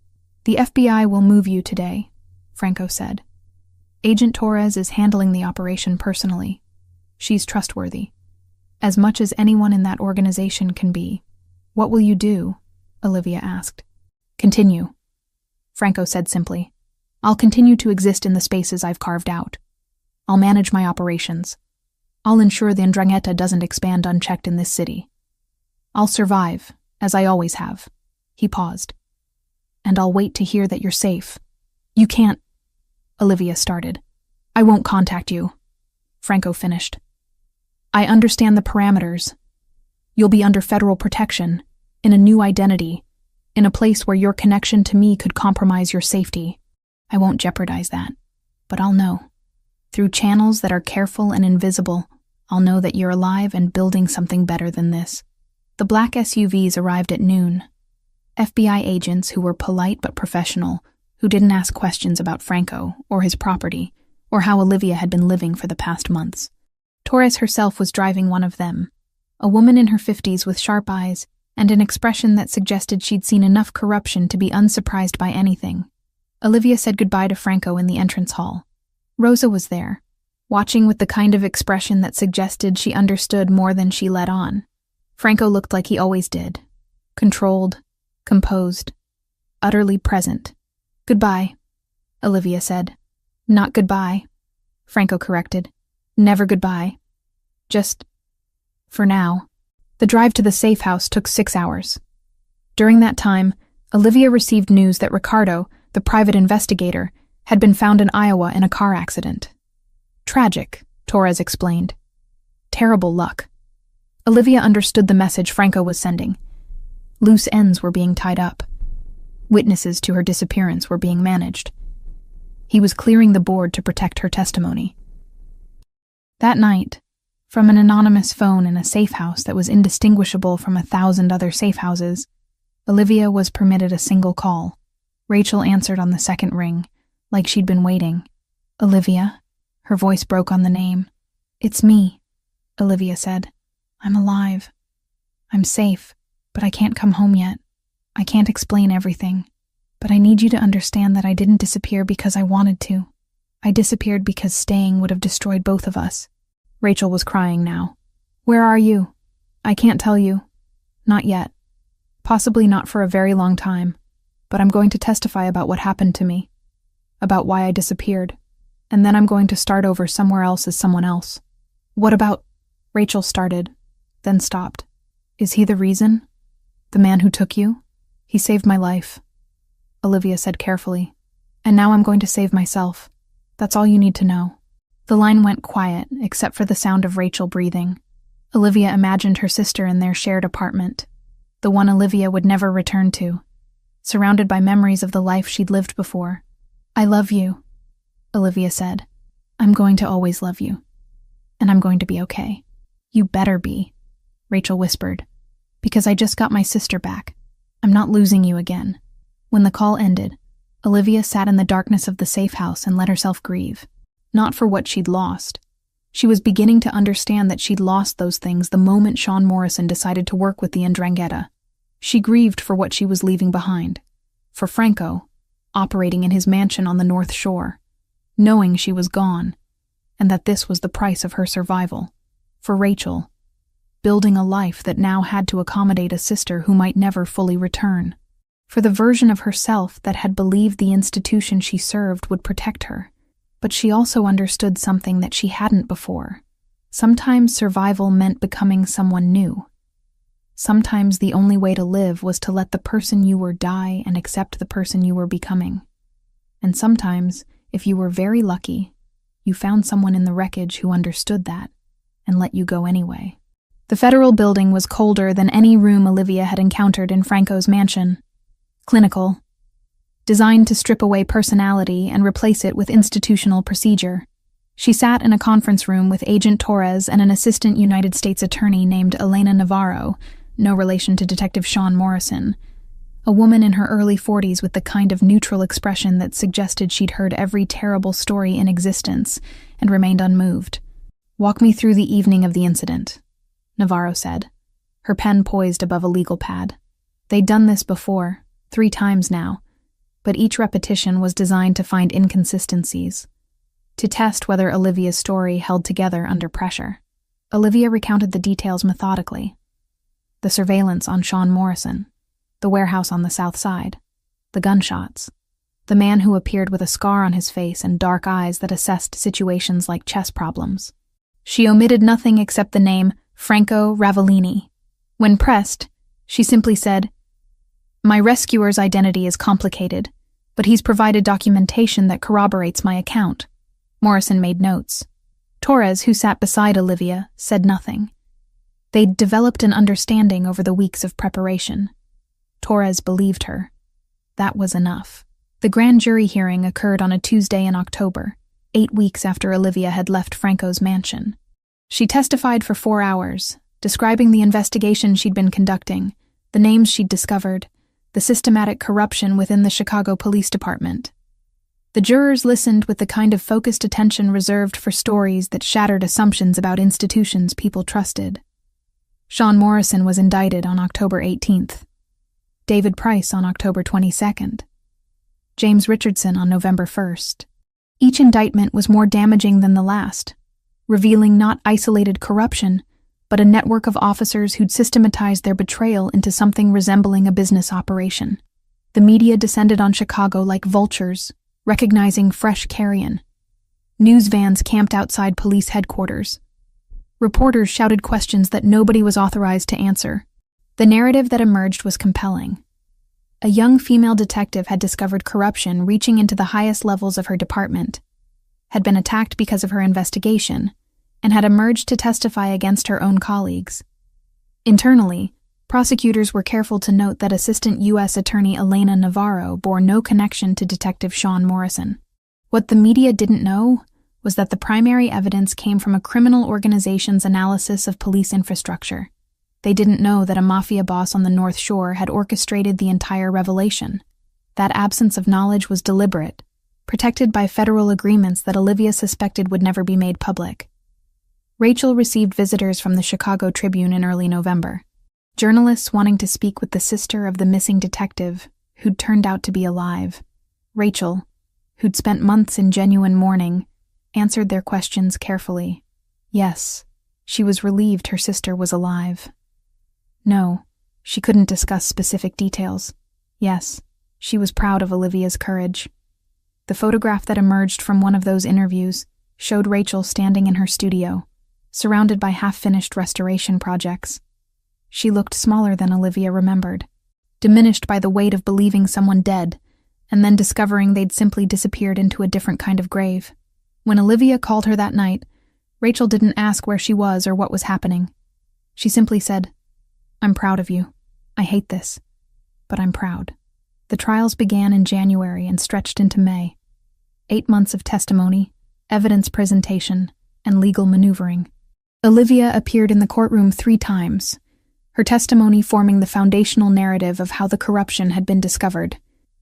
"The FBI will move you today," Franco said. Agent Torres is handling the operation personally. She's trustworthy. As much as anyone in that organization can be. What will you do? Olivia asked. Continue, Franco said simply. I'll continue to exist in the spaces I've carved out. I'll manage my operations. I'll ensure the 'Ndrangheta doesn't expand unchecked in this city. I'll survive, as I always have. He paused. And I'll wait to hear that you're safe. You can't, Olivia started. I won't contact you, Franco finished. I understand the parameters. You'll be under federal protection, in a new identity, in a place where your connection to me could compromise your safety. I won't jeopardize that, but I'll know. Through channels that are careful and invisible, I'll know that you're alive and building something better than this. The black SUVs arrived at noon. FBI agents who were polite but professional, who didn't ask questions about Franco or his property, or how Olivia had been living for the past months. Torres herself was driving one of them, a woman in her 50s with sharp eyes and an expression that suggested she'd seen enough corruption to be unsurprised by anything. Olivia said goodbye to Franco in the entrance hall. Rosa was there, watching with the kind of expression that suggested she understood more than she let on. Franco looked like he always did, controlled, composed, utterly present. Goodbye, Olivia said. Not goodbye, Franco corrected. Never goodbye. Just, for now. The drive to the safe house took 6 hours. During that time, Olivia received news that Ricardo, the private investigator, had been found in Iowa in a car accident. Tragic, Torres explained. Terrible luck. Olivia understood the message Franco was sending. Loose ends were being tied up. Witnesses to her disappearance were being managed. He was clearing the board to protect her testimony. That night, from an anonymous phone in a safe house that was indistinguishable from 1,000 other safe houses, Olivia was permitted a single call. Rachel answered on the second ring, like she'd been waiting. Olivia? Her voice broke on the name. It's me, Olivia said. I'm alive. I'm safe, but I can't come home yet. I can't explain everything, but I need you to understand that I didn't disappear because I wanted to. I disappeared because staying would have destroyed both of us. Rachel was crying now. Where are you? I can't tell you. Not yet. Possibly not for a very long time, but I'm going to testify about what happened to me, about why I disappeared, and then I'm going to start over somewhere else as someone else. What about... Rachel started, then stopped. Is he the reason? The man who took you? He saved my life, Olivia said carefully. And now I'm going to save myself. That's all you need to know. The line went quiet, except for the sound of Rachel breathing. Olivia imagined her sister in their shared apartment, the one Olivia would never return to, surrounded by memories of the life she'd lived before. I love you, Olivia said. I'm going to always love you. And I'm going to be okay. You better be, Rachel whispered, because I just got my sister back. I'm not losing you again. When the call ended, Olivia sat in the darkness of the safe house and let herself grieve. Not for what she'd lost. She was beginning to understand that she'd lost those things the moment Sean Morrison decided to work with the 'Ndrangheta. She grieved for what she was leaving behind. For Franco, operating in his mansion on the North Shore, knowing she was gone, and that this was the price of her survival. For Rachel, building a life that now had to accommodate a sister who might never fully return. For the version of herself that had believed the institution she served would protect her. But she also understood something that she hadn't before. Sometimes survival meant becoming someone new. Sometimes the only way to live was to let the person you were die and accept the person you were becoming. And sometimes, if you were very lucky, you found someone in the wreckage who understood that and let you go anyway. The federal building was colder than any room Olivia had encountered in Franco's mansion. Clinical. Designed to strip away personality and replace it with institutional procedure. She sat in a conference room with Agent Torres and an assistant United States attorney named Elena Navarro, no relation to Detective Sean Morrison, a woman in her early 40s with the kind of neutral expression that suggested she'd heard every terrible story in existence and remained unmoved. Walk me through the evening of the incident, Navarro said, her pen poised above a legal pad. They'd done this before, 3 times now, but each repetition was designed to find inconsistencies, to test whether Olivia's story held together under pressure. Olivia recounted the details methodically. The surveillance on Sean Morrison, the warehouse on the south side, the gunshots, the man who appeared with a scar on his face and dark eyes that assessed situations like chess problems. She omitted nothing except the name Franco Ravellini. When pressed, she simply said, "My rescuer's identity is complicated, but he's provided documentation that corroborates my account." Morrison made notes. Torres, who sat beside Olivia, said nothing. They'd developed an understanding over the weeks of preparation. Torres believed her. That was enough. The grand jury hearing occurred on a Tuesday in October, 8 weeks after Olivia had left Franco's mansion. She testified for 4 hours, describing the investigation she'd been conducting, the names she'd discovered, the systematic corruption within the Chicago Police Department. The jurors listened with the kind of focused attention reserved for stories that shattered assumptions about institutions people trusted. Sean Morrison was indicted on October 18th. David Price on October 22nd. James Richardson on November 1st. Each indictment was more damaging than the last, revealing not isolated corruption, but a network of officers who'd systematized their betrayal into something resembling a business operation. The media descended on Chicago like vultures, recognizing fresh carrion. News vans camped outside police headquarters. Reporters shouted questions that nobody was authorized to answer. The narrative that emerged was compelling. A young female detective had discovered corruption reaching into the highest levels of her department, had been attacked because of her investigation, and had emerged to testify against her own colleagues. Internally, prosecutors were careful to note that Assistant U.S. Attorney Elena Navarro bore no connection to Detective Sean Morrison. What the media didn't know was that the primary evidence came from a criminal organization's analysis of police infrastructure. They didn't know that a Mafia boss on the North Shore had orchestrated the entire revelation. That absence of knowledge was deliberate, protected by federal agreements that Olivia suspected would never be made public. Rachel received visitors from the Chicago Tribune in early November. Journalists wanting to speak with the sister of the missing detective, who'd turned out to be alive. Rachel, who'd spent months in genuine mourning, answered their questions carefully. Yes, she was relieved her sister was alive. No, she couldn't discuss specific details. Yes, she was proud of Olivia's courage. The photograph that emerged from one of those interviews showed Rachel standing in her studio, surrounded by half-finished restoration projects. She looked smaller than Olivia remembered, diminished by the weight of believing someone dead, and then discovering they'd simply disappeared into a different kind of grave. When Olivia called her that night, Rachel didn't ask where she was or what was happening. She simply said, "I'm proud of you. I hate this, but I'm proud." The trials began in January and stretched into May. 8 months of testimony, evidence presentation, and legal maneuvering. Olivia appeared in the courtroom 3 times, her testimony forming the foundational narrative of how the corruption had been discovered.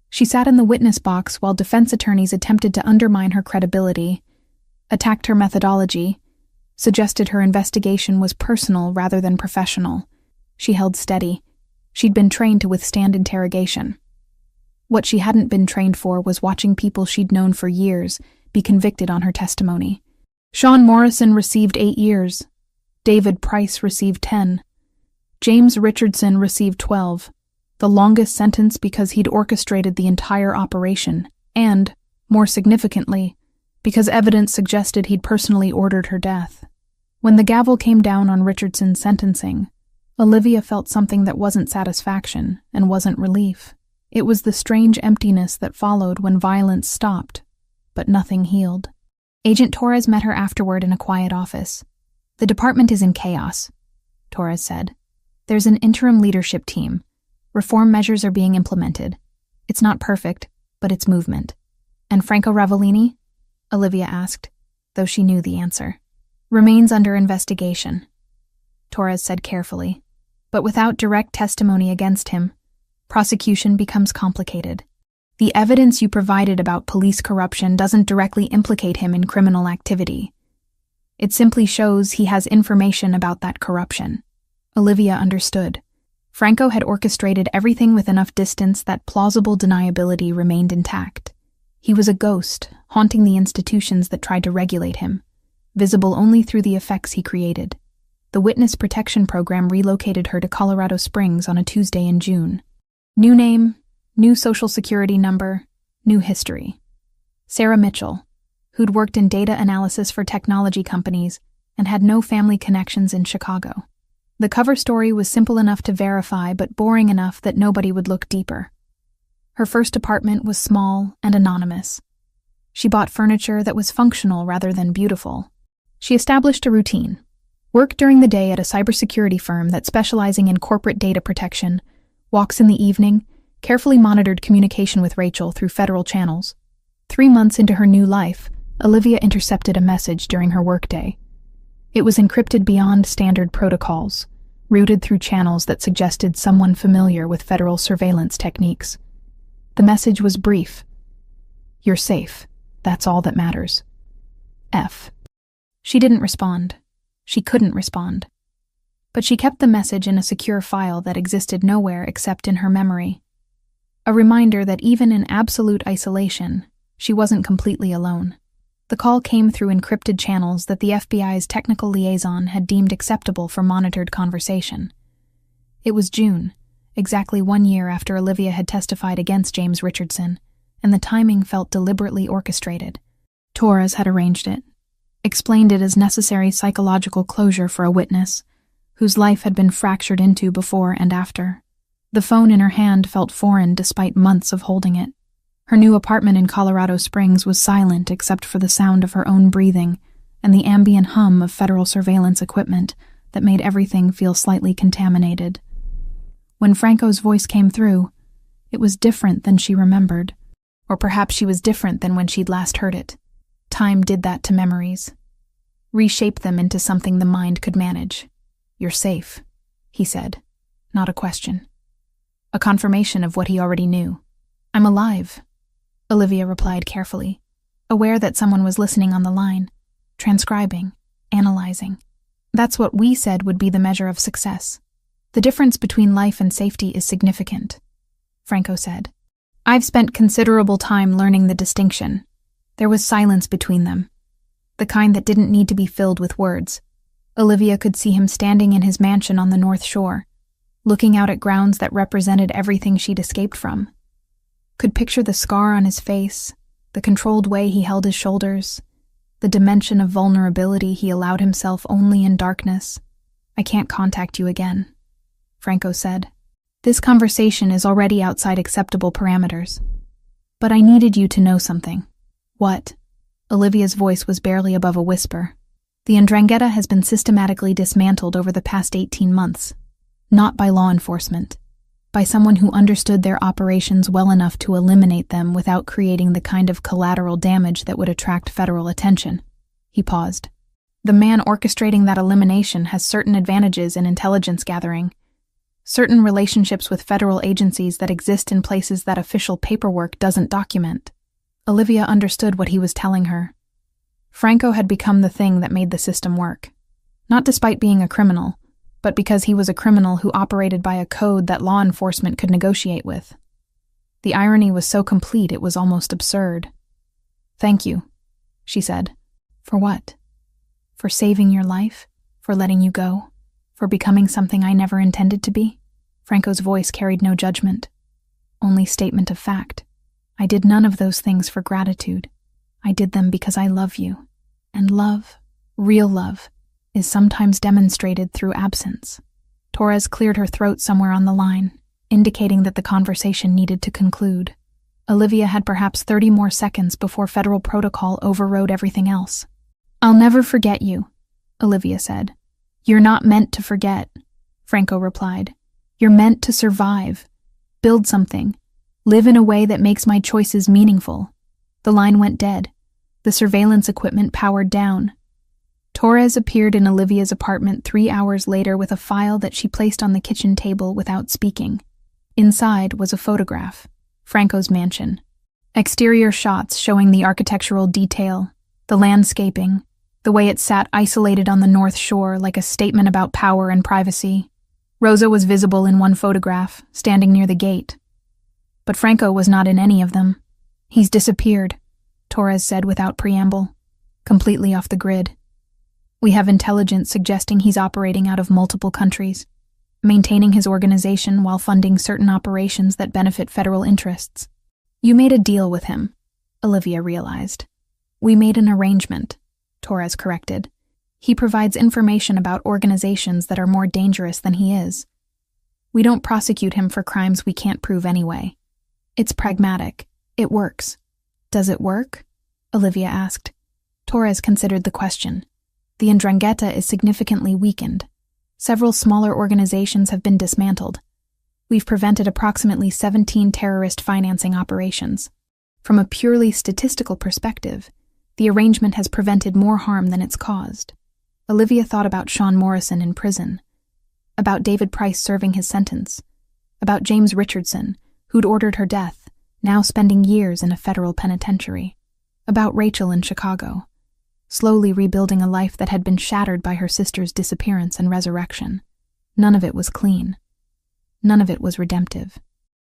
She sat in the witness box while defense attorneys attempted to undermine her credibility, attacked her methodology, suggested her investigation was personal rather than professional. She held steady. She'd been trained to withstand interrogation. What she hadn't been trained for was watching people she'd known for years be convicted on her testimony. Sean Morrison received 8 years. David Price received 10. James Richardson received 12, the longest sentence because he'd orchestrated the entire operation, and, more significantly, because evidence suggested he'd personally ordered her death. When the gavel came down on Richardson's sentencing, Olivia felt something that wasn't satisfaction and wasn't relief. It was the strange emptiness that followed when violence stopped, but nothing healed. Agent Torres met her afterward in a quiet office. "The department is in chaos," Torres said. "There's an interim leadership team. Reform measures are being implemented. It's not perfect, but it's movement." "And Franco Ravellini?" Olivia asked, though she knew the answer. "Remains under investigation," Torres said carefully. "But without direct testimony against him, prosecution becomes complicated. The evidence you provided about police corruption doesn't directly implicate him in criminal activity. It simply shows he has information about that corruption." Olivia understood. Franco had orchestrated everything with enough distance that plausible deniability remained intact. He was a ghost, haunting the institutions that tried to regulate him, visible only through the effects he created. The Witness Protection Program relocated her to Colorado Springs on a Tuesday in June. New name, new social security number, new history. Sarah Mitchell, who'd worked in data analysis for technology companies and had no family connections in Chicago. The cover story was simple enough to verify but boring enough that nobody would look deeper. Her first apartment was small and anonymous. She bought furniture that was functional rather than beautiful. She established a routine. Work during the day at a cybersecurity firm that specializing in corporate data protection, walks in the evening, carefully monitored communication with Rachel through federal channels. 3 months into her new life, Olivia intercepted a message during her workday. It was encrypted beyond standard protocols, routed through channels that suggested someone familiar with federal surveillance techniques. The message was brief. "You're safe. That's all that matters. F." She didn't respond. She couldn't respond. But she kept the message in a secure file that existed nowhere except in her memory. A reminder that even in absolute isolation, she wasn't completely alone. The call came through encrypted channels that the FBI's technical liaison had deemed acceptable for monitored conversation. It was June, exactly 1 year after Olivia had testified against James Richardson, and the timing felt deliberately orchestrated. Torres had arranged it, explained it as necessary psychological closure for a witness, whose life had been fractured into before and after. The phone in her hand felt foreign despite months of holding it. Her new apartment in Colorado Springs was silent except for the sound of her own breathing and the ambient hum of federal surveillance equipment that made everything feel slightly contaminated. When Franco's voice came through, it was different than she remembered. Or perhaps she was different than when she'd last heard it. Time did that to memories. Reshape them into something the mind could manage. "You're safe," he said, not a question. A confirmation of what he already knew. "I'm alive," Olivia replied carefully, aware that someone was listening on the line, transcribing, analyzing. "That's what we said would be the measure of success. The difference between life and safety is significant," Franco said. "I've spent considerable time learning the distinction." There was silence between them, the kind that didn't need to be filled with words. Olivia could see him standing in his mansion on the North Shore, looking out at grounds that represented everything she'd escaped from. Could picture the scar on his face, the controlled way he held his shoulders, the dimension of vulnerability he allowed himself only in darkness. "I can't contact you again," Franco said. "This conversation is already outside acceptable parameters. But I needed you to know something." "What?" Olivia's voice was barely above a whisper. "The Ndrangheta has been systematically dismantled over the past 18 months. Not by law enforcement. By someone who understood their operations well enough to eliminate them without creating the kind of collateral damage that would attract federal attention." He paused. "The man orchestrating that elimination has certain advantages in intelligence gathering, certain relationships with federal agencies that exist in places that official paperwork doesn't document." Olivia understood what he was telling her. Franco had become the thing that made the system work. Not despite being a criminal, but because he was a criminal who operated by a code that law enforcement could negotiate with. The irony was so complete it was almost absurd. "Thank you," she said. "For what?" "For saving your life, for letting you go, for becoming something I never intended to be." Franco's voice carried no judgment, only statement of fact. "I did none of those things for gratitude. I did them because I love you. And love, real love, is sometimes demonstrated through absence." Torres cleared her throat somewhere on the line, indicating that the conversation needed to conclude. Olivia had perhaps 30 more seconds before federal protocol overrode everything else. "I'll never forget you," Olivia said. "You're not meant to forget," Franco replied. "You're meant to survive, build something, live in a way that makes my choices meaningful." The line went dead. The surveillance equipment powered down. Torres appeared in Olivia's apartment 3 hours later with a file that she placed on the kitchen table without speaking. Inside was a photograph, Franco's mansion. Exterior shots showing the architectural detail, the landscaping, the way it sat isolated on the North Shore like a statement about power and privacy. Rosa was visible in one photograph, standing near the gate. But Franco was not in any of them. He's disappeared, Torres said without preamble, completely off the grid. We have intelligence suggesting he's operating out of multiple countries, maintaining his organization while funding certain operations that benefit federal interests. You made a deal with him, Olivia realized. We made an arrangement, Torres corrected. He provides information about organizations that are more dangerous than he is. We don't prosecute him for crimes we can't prove anyway. It's pragmatic. It works. Does it work? Olivia asked. Torres considered the question. The 'Ndrangheta is significantly weakened. Several smaller organizations have been dismantled. We've prevented approximately 17 terrorist financing operations. From a purely statistical perspective, the arrangement has prevented more harm than it's caused. Olivia thought about Sean Morrison in prison, about David Price serving his sentence, about James Richardson, who'd ordered her death, now spending years in a federal penitentiary, about Rachel in Chicago, slowly rebuilding a life that had been shattered by her sister's disappearance and resurrection. None of it was clean. None of it was redemptive.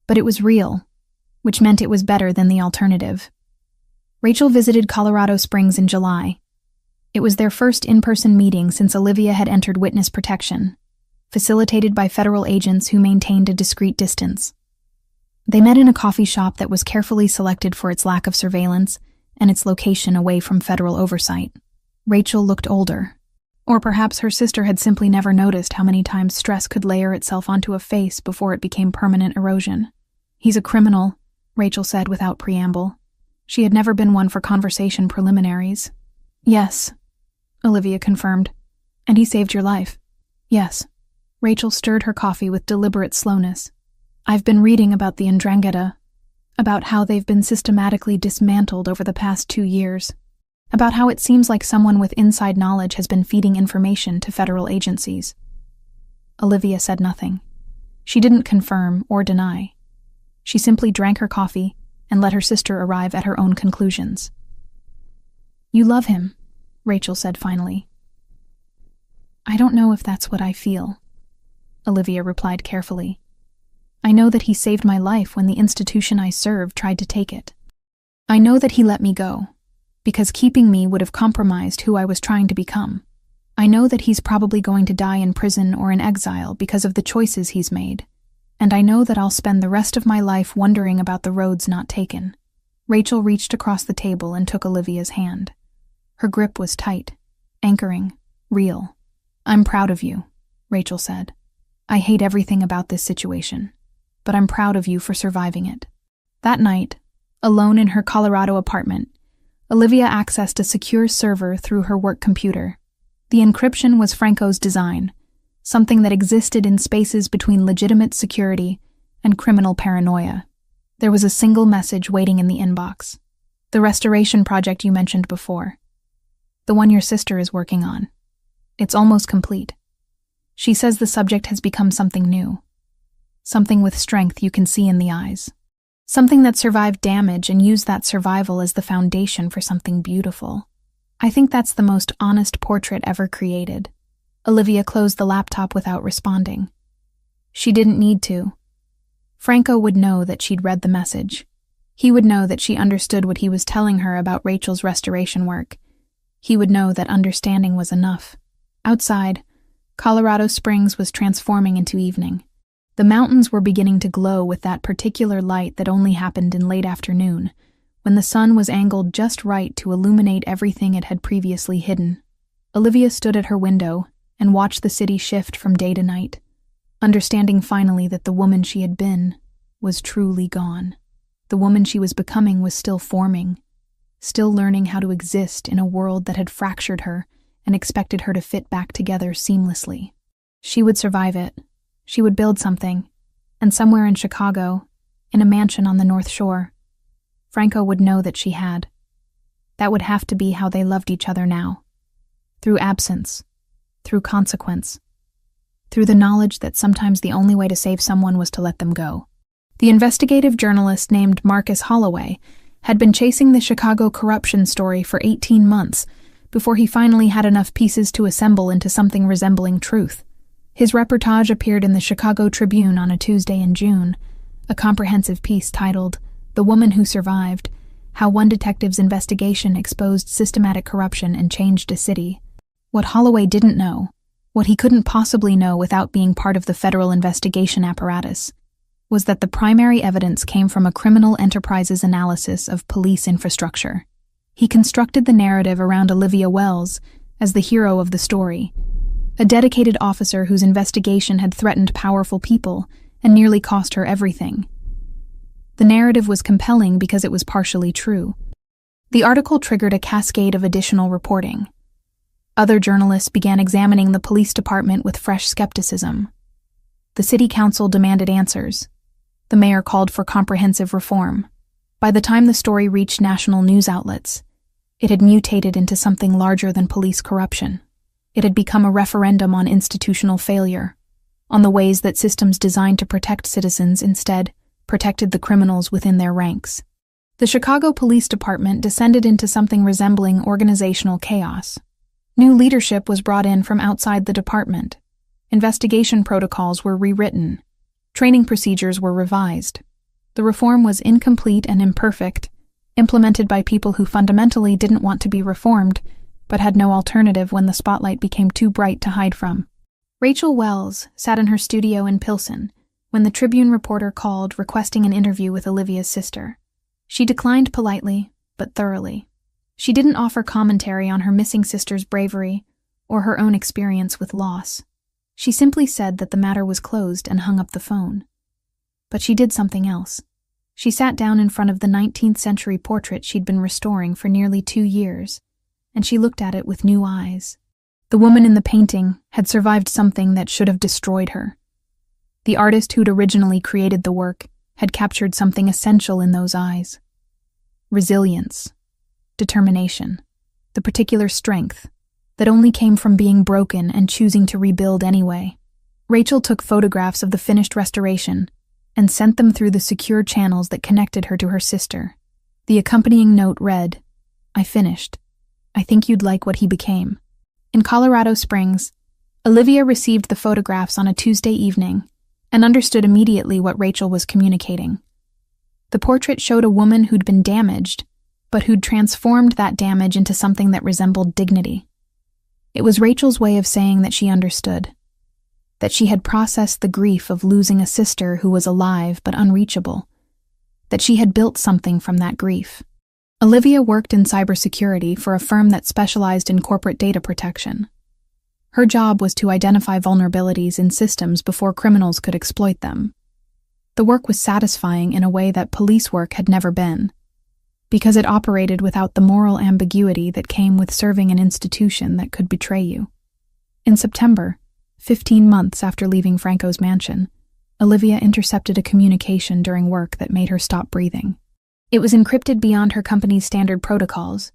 But it was real, which meant it was better than the alternative. Rachel visited Colorado Springs in July. It was their first in-person meeting since Olivia had entered witness protection, facilitated by federal agents who maintained a discreet distance. They met in a coffee shop that was carefully selected for its lack of surveillance and its location away from federal oversight. Rachel looked older. Or perhaps her sister had simply never noticed how many times stress could layer itself onto a face before it became permanent erosion. He's a criminal, Rachel said without preamble. She had never been one for conversation preliminaries. Yes, Olivia confirmed. And he saved your life. Yes. Rachel stirred her coffee with deliberate slowness. I've been reading about the 'Ndrangheta, about how they've been systematically dismantled over the past 2 years, about how it seems like someone with inside knowledge has been feeding information to federal agencies. Olivia said nothing. She didn't confirm or deny. She simply drank her coffee and let her sister arrive at her own conclusions. You love him, Rachel said finally. I don't know if that's what I feel, Olivia replied carefully. I know that he saved my life when the institution I served tried to take it. I know that he let me go, because keeping me would have compromised who I was trying to become. I know that he's probably going to die in prison or in exile because of the choices he's made, and I know that I'll spend the rest of my life wondering about the roads not taken. Rachel reached across the table and took Olivia's hand. Her grip was tight, anchoring, real. I'm proud of you, Rachel said. I hate everything about this situation, but I'm proud of you for surviving it. That night, alone in her Colorado apartment, Olivia accessed a secure server through her work computer. The encryption was Franco's design, something that existed in spaces between legitimate security and criminal paranoia. There was a single message waiting in the inbox. The restoration project you mentioned before. The one your sister is working on. It's almost complete. She says the subject has become something new. Something with strength you can see in the eyes. Something that survived damage and used that survival as the foundation for something beautiful. I think that's the most honest portrait ever created. Olivia closed the laptop without responding. She didn't need to. Franco would know that she'd read the message. He would know that she understood what he was telling her about Rachel's restoration work. He would know that understanding was enough. Outside, Colorado Springs was transforming into evening. The mountains were beginning to glow with that particular light that only happened in late afternoon, when the sun was angled just right to illuminate everything it had previously hidden. Olivia stood at her window and watched the city shift from day to night, understanding finally that the woman she had been was truly gone. The woman she was becoming was still forming, still learning how to exist in a world that had fractured her and expected her to fit back together seamlessly. She would survive it. She would build something, and somewhere in Chicago, in a mansion on the North Shore, Franco would know that she had. That would have to be how they loved each other now. Through absence, through consequence, through the knowledge that sometimes the only way to save someone was to let them go. The investigative journalist named Marcus Holloway had been chasing the Chicago corruption story for 18 months before he finally had enough pieces to assemble into something resembling truth. His reportage appeared in the Chicago Tribune on a Tuesday in June, a comprehensive piece titled "The Woman Who Survived: How One Detective's Investigation Exposed Systematic Corruption and Changed a City." What Holloway didn't know, what he couldn't possibly know without being part of the federal investigation apparatus, was that the primary evidence came from a criminal enterprise's analysis of police infrastructure. He constructed the narrative around Olivia Wells as the hero of the story, a dedicated officer whose investigation had threatened powerful people and nearly cost her everything. The narrative was compelling because it was partially true. The article triggered a cascade of additional reporting. Other journalists began examining the police department with fresh skepticism. The city council demanded answers. The mayor called for comprehensive reform. By the time the story reached national news outlets, it had mutated into something larger than police corruption. It had become a referendum on institutional failure, on the ways that systems designed to protect citizens instead protected the criminals within their ranks. The Chicago Police Department descended into something resembling organizational chaos. New leadership was brought in from outside the department. Investigation protocols were rewritten. Training procedures were revised. The reform was incomplete and imperfect, implemented by people who fundamentally didn't want to be reformed, but had no alternative when the spotlight became too bright to hide from. Rachel Wells sat in her studio in Pilsen when the Tribune reporter called requesting an interview with Olivia's sister. She declined politely, but thoroughly. She didn't offer commentary on her missing sister's bravery or her own experience with loss. She simply said that the matter was closed and hung up the phone. But she did something else. She sat down in front of the 19th century portrait she'd been restoring for nearly 2 years, and she looked at it with new eyes. The woman in the painting had survived something that should have destroyed her. The artist who'd originally created the work had captured something essential in those eyes. Resilience, determination, the particular strength that only came from being broken and choosing to rebuild anyway. Rachel took photographs of the finished restoration and sent them through the secure channels that connected her to her sister. The accompanying note read, "I finished. I think you'd like what he became." In Colorado Springs, Olivia received the photographs on a Tuesday evening and understood immediately what Rachel was communicating. The portrait showed a woman who'd been damaged, but who'd transformed that damage into something that resembled dignity. It was Rachel's way of saying that she understood, that she had processed the grief of losing a sister who was alive but unreachable, that she had built something from that grief. Olivia worked in cybersecurity for a firm that specialized in corporate data protection. Her job was to identify vulnerabilities in systems before criminals could exploit them. The work was satisfying in a way that police work had never been, because it operated without the moral ambiguity that came with serving an institution that could betray you. In September, 15 months after leaving Franco's mansion, Olivia intercepted a communication during work that made her stop breathing. It was encrypted beyond her company's standard protocols,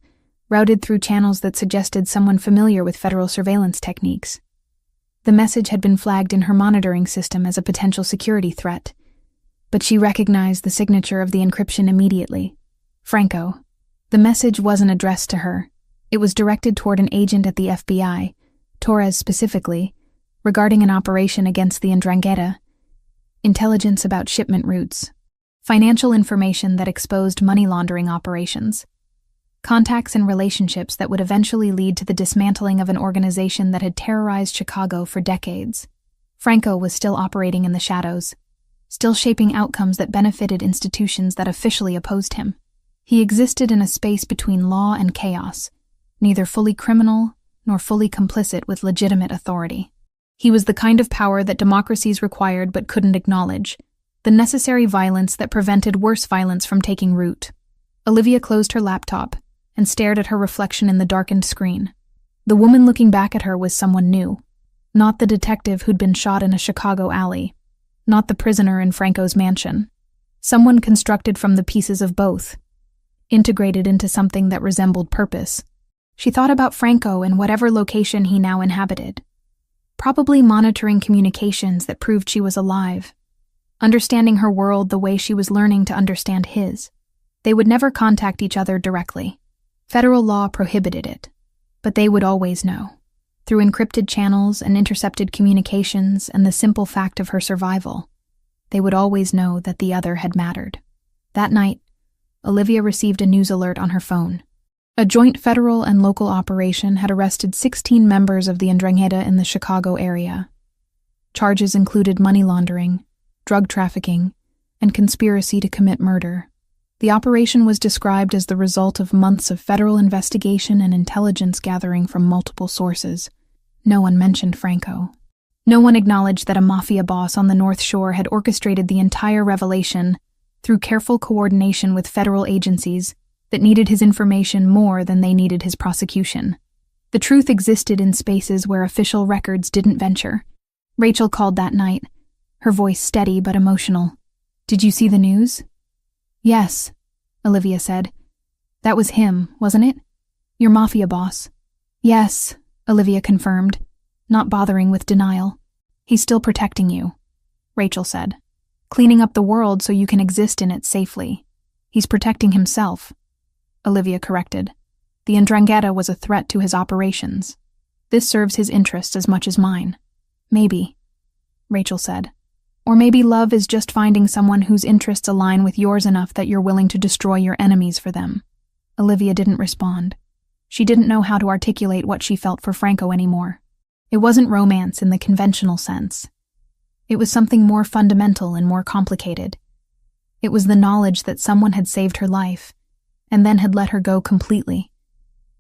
routed through channels that suggested someone familiar with federal surveillance techniques. The message had been flagged in her monitoring system as a potential security threat, but she recognized the signature of the encryption immediately. Franco. The message wasn't addressed to her. It was directed toward an agent at the FBI, Torres specifically, regarding an operation against the Ndrangheta, intelligence about shipment routes, financial information that exposed money laundering operations, contacts and relationships that would eventually lead to the dismantling of an organization that had terrorized Chicago for decades. Franco was still operating in the shadows, still shaping outcomes that benefited institutions that officially opposed him. He existed in a space between law and chaos, neither fully criminal nor fully complicit with legitimate authority. He was the kind of power that democracies required but couldn't acknowledge, the necessary violence that prevented worse violence from taking root. Olivia closed her laptop and stared at her reflection in the darkened screen. The woman looking back at her was someone new, not the detective who'd been shot in a Chicago alley, not the prisoner in Franco's mansion. Someone constructed from the pieces of both, integrated into something that resembled purpose. She thought about Franco in whatever location he now inhabited, probably monitoring communications that proved she was alive, understanding her world the way she was learning to understand his. They would never contact each other directly. Federal law prohibited it, but they would always know. through encrypted channels and intercepted communications and the simple fact of her survival. They would always know that the other had mattered. That night, Olivia received a news alert on her phone. A joint federal and local operation had arrested 16 members of the Ndrangheta in the Chicago area. Charges included money laundering, drug trafficking, and conspiracy to commit murder. The operation was described as the result of months of federal investigation and intelligence gathering from multiple sources. No one mentioned Franco. No one acknowledged that a mafia boss on the North Shore had orchestrated the entire revelation through careful coordination with federal agencies that needed his information more than they needed his prosecution. The truth existed in spaces where official records didn't venture. Rachel called that night, her voice steady but emotional. "Did you see the news?" "Yes," Olivia said. "That was him, wasn't it? Your mafia boss." "Yes," Olivia confirmed, not bothering with denial. "He's still protecting you," Rachel said. "Cleaning up the world so you can exist in it safely. He's protecting himself," Olivia corrected. "The Ndrangheta was a threat to his operations. This serves his interests as much as mine." "Maybe," Rachel said. "Or maybe love is just finding someone whose interests align with yours enough that you're willing to destroy your enemies for them." Olivia didn't respond. She didn't know how to articulate what she felt for Franco anymore. It wasn't romance in the conventional sense. It was something more fundamental and more complicated. It was the knowledge that someone had saved her life, and then had let her go completely,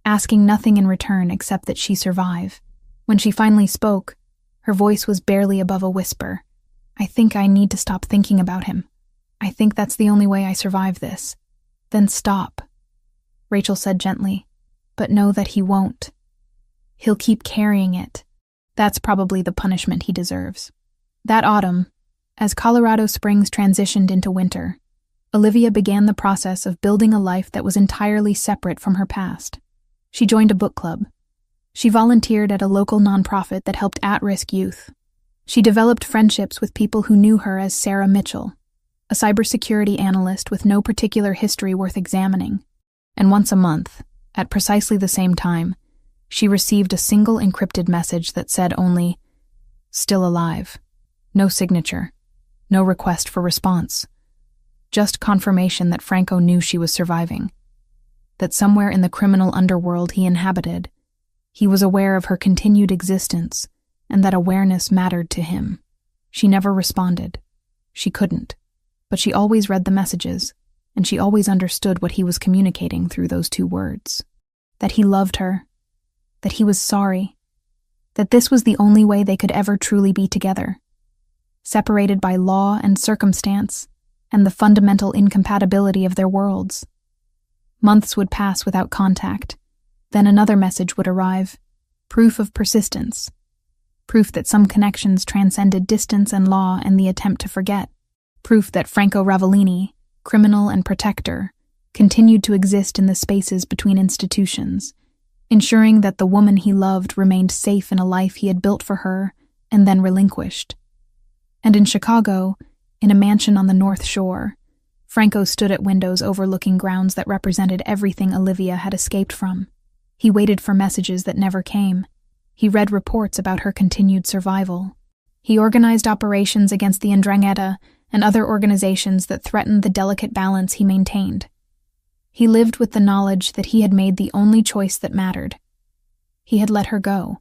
asking nothing in return except that she survive. When she finally spoke, her voice was barely above a whisper. "I think I need to stop thinking about him. I think that's the only way I survive this." "Then stop," Rachel said gently, "but know that he won't. He'll keep carrying it. That's probably the punishment he deserves." That autumn, as Colorado Springs transitioned into winter, Olivia began the process of building a life that was entirely separate from her past. She joined a book club. She volunteered at a local nonprofit that helped at-risk youth. She developed friendships with people who knew her as Sarah Mitchell, a cybersecurity analyst with no particular history worth examining. And once a month, at precisely the same time, she received a single encrypted message that said only, "Still alive." No signature, no request for response. Just confirmation that Franco knew she was surviving. That somewhere in the criminal underworld he inhabited, he was aware of her continued existence, and that awareness mattered to him. She never responded. She couldn't. But she always read the messages, and she always understood what he was communicating through those two words. That he loved her. That he was sorry. That this was the only way they could ever truly be together. Separated by law and circumstance, and the fundamental incompatibility of their worlds. Months would pass without contact. Then another message would arrive. Proof of persistence. Proof that some connections transcended distance and law and the attempt to forget. Proof that Franco Ravellini, criminal and protector, continued to exist in the spaces between institutions, ensuring that the woman he loved remained safe in a life he had built for her and then relinquished. And in Chicago, in a mansion on the North Shore, Franco stood at windows overlooking grounds that represented everything Olivia had escaped from. He waited for messages that never came. He read reports about her continued survival. He organized operations against the Ndrangheta and other organizations that threatened the delicate balance he maintained. He lived with the knowledge that he had made the only choice that mattered. He had let her go.